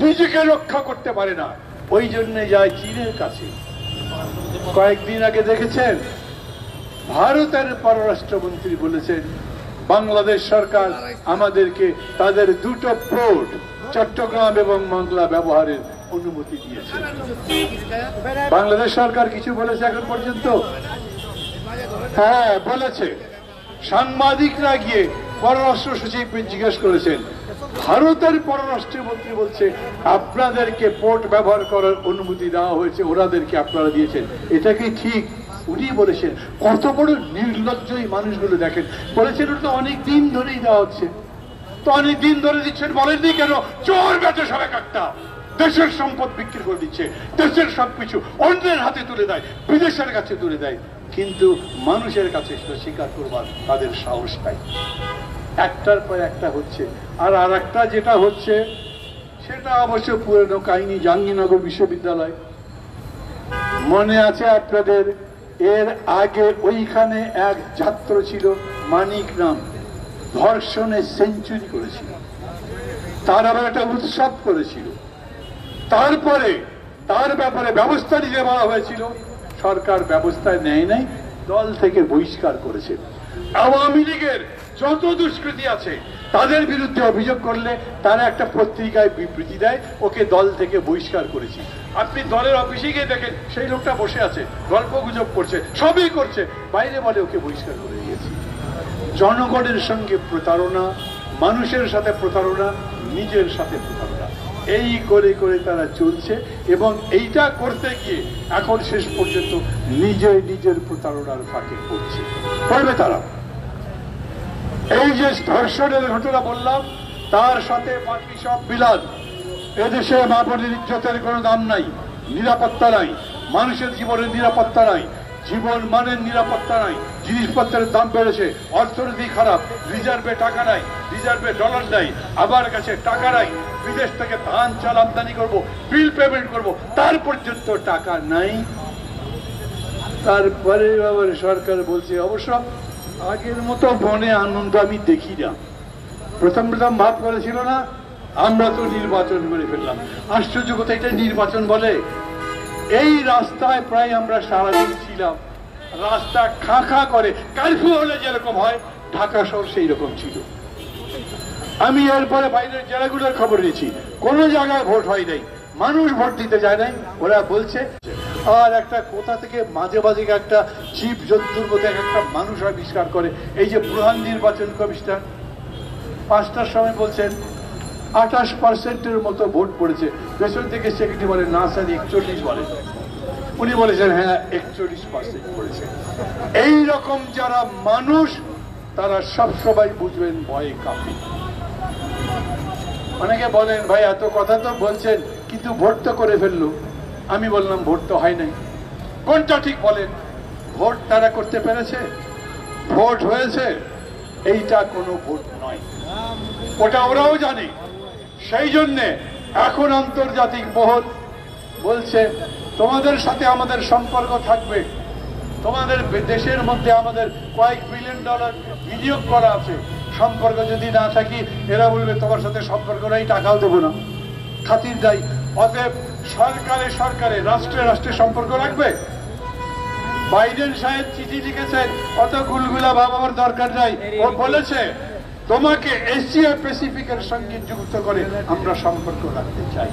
নিজেকে রক্ষা করতে পারে না, ওই জন্য যায় চীনের কাছে। কয়েকদিন আগে দেখেছেন ভারতের পররাষ্ট্রমন্ত্রী বলেছেন বাংলাদেশ সরকার আমাদেরকে তাদের 2টো পোর্ট চট্টগ্রাম এবং মংলা ব্যবহারের অনুমতি দিয়েছে। বাংলাদেশ সরকার কিছু বলেছে এখন পর্যন্ত? হ্যাঁ বলেছে। সাংবাদিকরা গিয়ে পররাষ্ট্র সচিব জিজ্ঞেস করেছেন, ভারতের পররাষ্ট্রমন্ত্রী বলছে আপনাদেরকে পোর্ট ব্যবহার করার অনুমতি দেওয়া হয়েছে, ওনাদেরকে আপনারা দিয়েছেন, এটা কি ঠিক? উনি বলেছেন, কত বড় নির্লজ্জ এই মানুষগুলো দেখেন, বলেছেন ওটা অনেক দিন ধরেই দেওয়া হচ্ছে। তো অনেক দিন ধরে দিচ্ছেন, বলেননি কেন? চোর বেচে সব একটা দেশের সম্পদ বিক্রি করে দিচ্ছে, দেশের সবকিছু অন্যের হাতে তুলে দেয়, বিদেশের কাছে তুলে দেয়, কিন্তু মানুষের কাছে সেটা স্বীকার করবার তাদের সাহস নাই। একটার পর একটা হচ্ছে। আর একটা যেটা হচ্ছে সেটা অবশ্য পুরনো কাহিনী। জাহাঙ্গীরনগর বিশ্ববিদ্যালয় মনে আছে আপনাদের? এর আগে ওইখানে এক ছাত্র ছিল মানিক নাম, ধর্ষণে সেঞ্চুরি করেছিল, তার আবার একটা উৎসব করেছিল। তারপরে তার ব্যাপারে ব্যবস্থা নিতে বলা হয়েছিল, সরকার ব্যবস্থা নেয় নাই, দল থেকে বহিষ্কার করেছে। আওয়ামী লীগের যত দুষ্কৃতী আছে তাদের বিরুদ্ধে অভিযোগ করলে তারা একটা পত্রিকায় বিবৃতি দেয়, ওকে দল থেকে বহিষ্কার করেছি। আপনি দলের অফিসে গিয়ে দেখেন সেই লোকটা বসে আছে, গল্প গুজব করছে, সবই করছে, বাইরে বলে ওকে বহিষ্কার করে দিয়েছি। জনগণের সঙ্গে প্রতারণা, মানুষের সাথে প্রতারণা, নিজের সাথে প্রতারণা, এই করে করে তারা চলছে। এবং এইটা করতে গিয়ে এখন শেষ পর্যন্ত নিজের প্রতারণার ফাঁকে পড়বে তারা। এই যে ধর্ষণের ঘটনা বললাম, তার সাথে বাকি সব বিলাদ। এদেশে মা বোনের ইজ্জতের কোনো দাম নাই, নিরাপত্তা নাই, মানুষের জীবনের নিরাপত্তা নাই, জীবন মানের নিরাপত্তা নাই, জিনিসপত্রের দাম বেড়েছে, অর্থনীতি খারাপ, রিজার্ভে টাকা নাই, রিজার্ভে ডলার নাই, আবার কাছে টাকা নাই, বিদেশ থেকে ধান চাল আমদানি করব, বিল পেমেন্ট করব, তার পর্যন্ত টাকা নাই। তারপরে আবার সরকার বলছে, অবশ্য আগের মতো বনে আনন্দ আমি দেখি না। প্রথম ভাব করেছিল না, আমরা তো নির্বাচন করে ফেললাম। আশ্চর্য কথা, এটা নির্বাচন বলে? এই রাস্তায় প্রায় আমরা সারাদিন ছিলাম, রাস্তা খাঁ করে, কারফিউ হলে যেরকম হয় ঢাকা শহর সেই রকম ছিল। আমি এরপরে বাইরের জেলাগুলোর খবর নিয়েছি, কোন জায়গায় ভোট হয় নাই, মানুষ ভোট দিতে যায় নাই, ওরা বলছে। আর একটা কোথা থেকে মাঝে মাঝে একটা জীব জন্তুর মতো একটা মানুষ আবিষ্কার করে, এই যে প্রধান নির্বাচন কমিশনার 5টার সময় বলছেন 28% মতো ভোট পড়েছে, পেছন থেকে সেক্রেটারি বলে না স্যার 41 বলে, উনি বলেছেন হ্যাঁ 41% পড়েছে। এই রকম যারা মানুষ তারা সবসময় বুঝবেন ভয়ে কাঁপে। অনেকে বলেন ভাই এত কথা তো বলছেন কিন্তু ভোট তো করে ফেললো। আমি বললাম ভোট তো হয় নাই। কোনটা ঠিক বলেন? ভোট তারা করতে পেরেছে? ভোট হয়েছে? এইটা কোনো ভোট নয়, ওটা ওরাও জানে। সেই জন্যে এখন আন্তর্জাতিক মহল বলছে তোমাদের সাথে আমাদের সম্পর্ক থাকবে, তোমাদের দেশের মধ্যে আমাদের কয়েক বিলিয়ন ডলার বিনিয়োগ করা আছে, সম্পর্ক যদি না থাকি এরা বলবে তোমার সাথে সম্পর্ক নাই, টাকাও দেবো না, খাতির দেয়। অতএব সরকারে রাষ্ট্রে সম্পর্ক রাখবে। বাইডেন সাহেব চিঠি লিখেছেন, অত গুলগুলা ভাবার দরকার নাই। ও বলেছে তোমাকে এশিয়া প্যাসিফিকের সঙ্গে যুক্ত করে আমরা সম্পর্ক রাখতে চাই।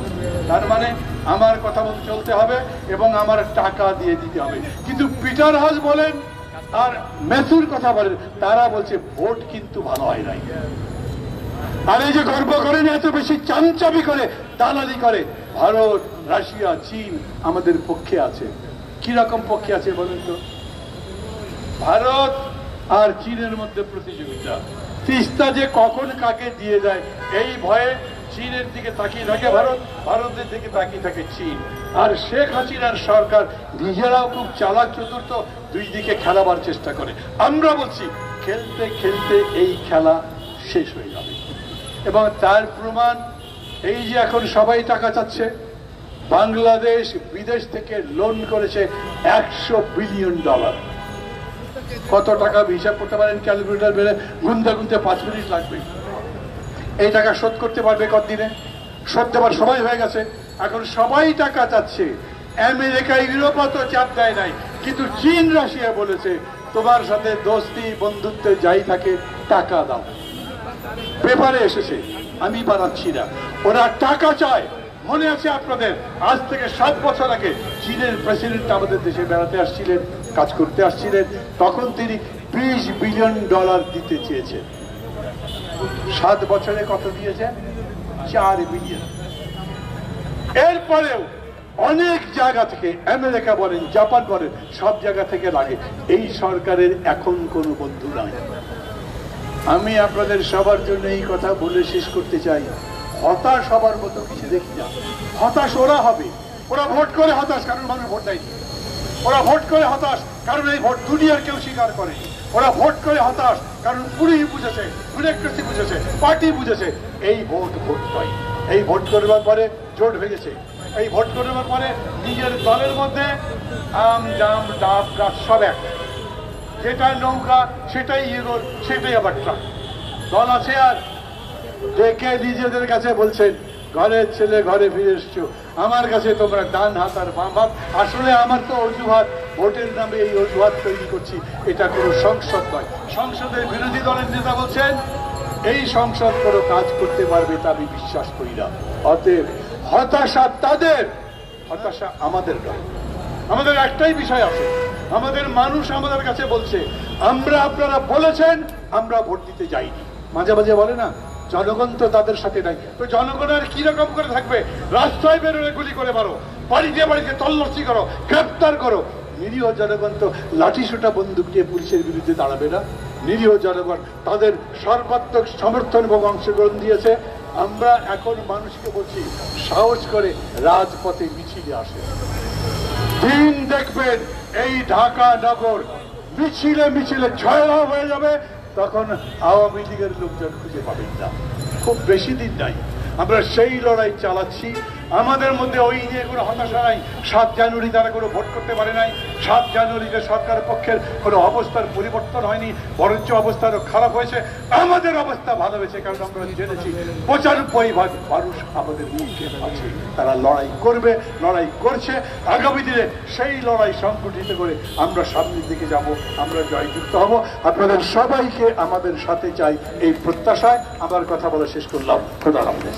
তার মানে আমার কথা মতো চলতে হবে এবং আমার টাকা দিয়ে দিতে হবে। কিন্তু পিটার হাস বলেন আর ম্যাথুর কথা বলেন, তারা বলছে ভোট কিন্তু ভালো হয় নাই। আর এই যে গর্ব করেন, এত বেশি চামচামি করে, দালালি করে, ভারত, রাশিয়া, চীন আমাদের পক্ষে আছে। কি রকম পক্ষে আছে বলেন তো? ভারত আর চীনের মধ্যে প্রতিযোগিতা, তিস্তা যে কখন কাকে দিয়ে যায় এই ভয়ে চীনের দিকে তাকিয়ে থাকে ভারত, ভারতের দিকে তাকিয়ে থাকে চীন। আর শেখ হাসিনার সরকার নিজেরাও খুব চালাক চতুর্থ, দুই দিকে খেলাবার চেষ্টা করে। আমরা বলছি খেলতে খেলতে এই খেলা শেষ হয়ে যাবে। এবং তার প্রমাণ এই যে এখন সবাই টাকা চাচ্ছে। বাংলাদেশ বিদেশ থেকে লোন করেছে $100 বিলিয়ন। কত টাকা হিসাব করতে পারেন? ক্যালকুলেটর বেড়ে গুনতে 5 মিনিট লাগবে। এই টাকা শোধ করতে পারবে কতদিনে? শোধ দেওয়ার সময় হয়ে গেছে। এখন সবাই টাকা চাচ্ছে। আমেরিকা ইউরোপও তো চাপ দেয় নাই, কিন্তু চীন রাশিয়া বলেছে তোমার সাথে দোস্তি বন্ধুত্বে যাই থাকে টাকা দাও। পেপারে এসেছে, আমি বানাচ্ছি না। ওরা টাকা চায়। মনে আছে আপনাদের, আজ থেকে 7 বছর আগে চীনের প্রেসিডেন্ট আমাদের দেশে বেড়াতে আসছিলেন, কাজ করতে আসছিলেন, তখন তিনি $20 বিলিয়ন দিতে চেয়েছেন। 7 বছরে কত দিয়েছেন? $4 বিলিয়ন। এরপরেও অনেক জায়গা থেকে, আমেরিকা বলেন, জাপান বলেন, সব জায়গা থেকে লাগে। এই সরকারের এখন কোনো বন্ধু নাই। আমি আপনাদের সবার জন্য এই কথা বলে শেষ করতে চাই, হতাশ হবার মতো কিছু দেখি না। হতাশ ওরা হবে, ওরা ভোট করে হতাশ কারণ মানুষ ভোট দেয়নি, ওরা ভোট করে হতাশ কারণ এই ভোট দুনিয়ার কেউ স্বীকার করে, ওরা ভোট করে হতাশ কারণ পুলিশ বুঝেছে, ব্যুরোক্রেসি বুঝেছে, পার্টি বুঝেছে এই ভোট নয়। এই ভোট করবার পরে জোট ভেঙেছে, এই ভোট করবার পরে নিজের দলের মধ্যে আম জাম ডাব গাছ সব এক, যেটা নৌকা সেটাই ইগোর, সেটাই আবার ট্রাক। দল আছে আর ডেকে নিজেদের কাছে বলছেন ঘরের ছেলে ঘরে ফিরে এসছো, আমার কাছে তোমরা ডান হাত আর বাম হাত। আসলে আমার তো অজুহাত, ভোটের নামে এই অজুহাত তৈরি করছি, এটা কোনো সংসদ নয়। সংসদের বিরোধী দলের নেতা বলছেন এই সংসদ কোনো কাজ করতে পারবে তা আমি বিশ্বাস করি না। অতএব হতাশা তাদের, হতাশা আমাদের নয়। আমাদের একটাই বিষয় আছে, আমাদের মানুষ আমাদের কাছে বলছে আমরা, আপনারা বলেছেন আমরা ভোট দিতে যাইনি। মাঝে মাঝে বলে না জনগণ তো তাদের সাথে নাই, তো জনগণ আর কিরকম করে থাকবে? রাস্তায় বেরোলে গুলি করে মারো, বাড়িতে বাড়িতে তল্লাশি করো, গ্রেপ্তার করো। নিরীহ জনগণ তো লাঠিসোঁটা বন্দুক নিয়ে পুলিশের বিরুদ্ধে দাঁড়াবে না। নিরীহ জনগণ তাদের সর্বাত্মক সমর্থন এবং অংশগ্রহণ দিয়েছে। আমরা এখন মানুষকে বলছি সাহস করে রাজপথে মিছিলে আসে। দিন দেখবেন এই ঢাকা নগর মিছিলে মিছিলে ছয়লা হয়ে যাবে, তখন আওয়ামী লীগের লোকজন খুঁজে পাবেন না। খুব বেশি দিন নাই, আমরা সেই লড়াই চালাচ্ছি। আমাদের মধ্যে ওই নিয়ে কোনো হতাশা নাই। 7 জানুয়ারি তারা কোনো ভোট করতে পারে নাই। 7 জানুয়ারিতে সরকারের পক্ষের কোনো অবস্থার পরিবর্তন হয়নি, বরঞ্চ অবস্থা আরো খারাপ হয়েছে। আমাদের অবস্থা ভালো হয়েছে কারণ আমরা জেনেছি 95% মানুষ আমাদের মুখে আছে, তারা লড়াই করবে, লড়াই করছে। আগামী দিনে সেই লড়াই সংগঠিত করে আমরা সামনের দিকে যাব, আমরা জয়যুক্ত হব। আপনাদের সবাইকে আমাদের সাথে চাই এই প্রত্যাশায় আমার কথা বলা শেষ করলাম। খোদা হাফেজ।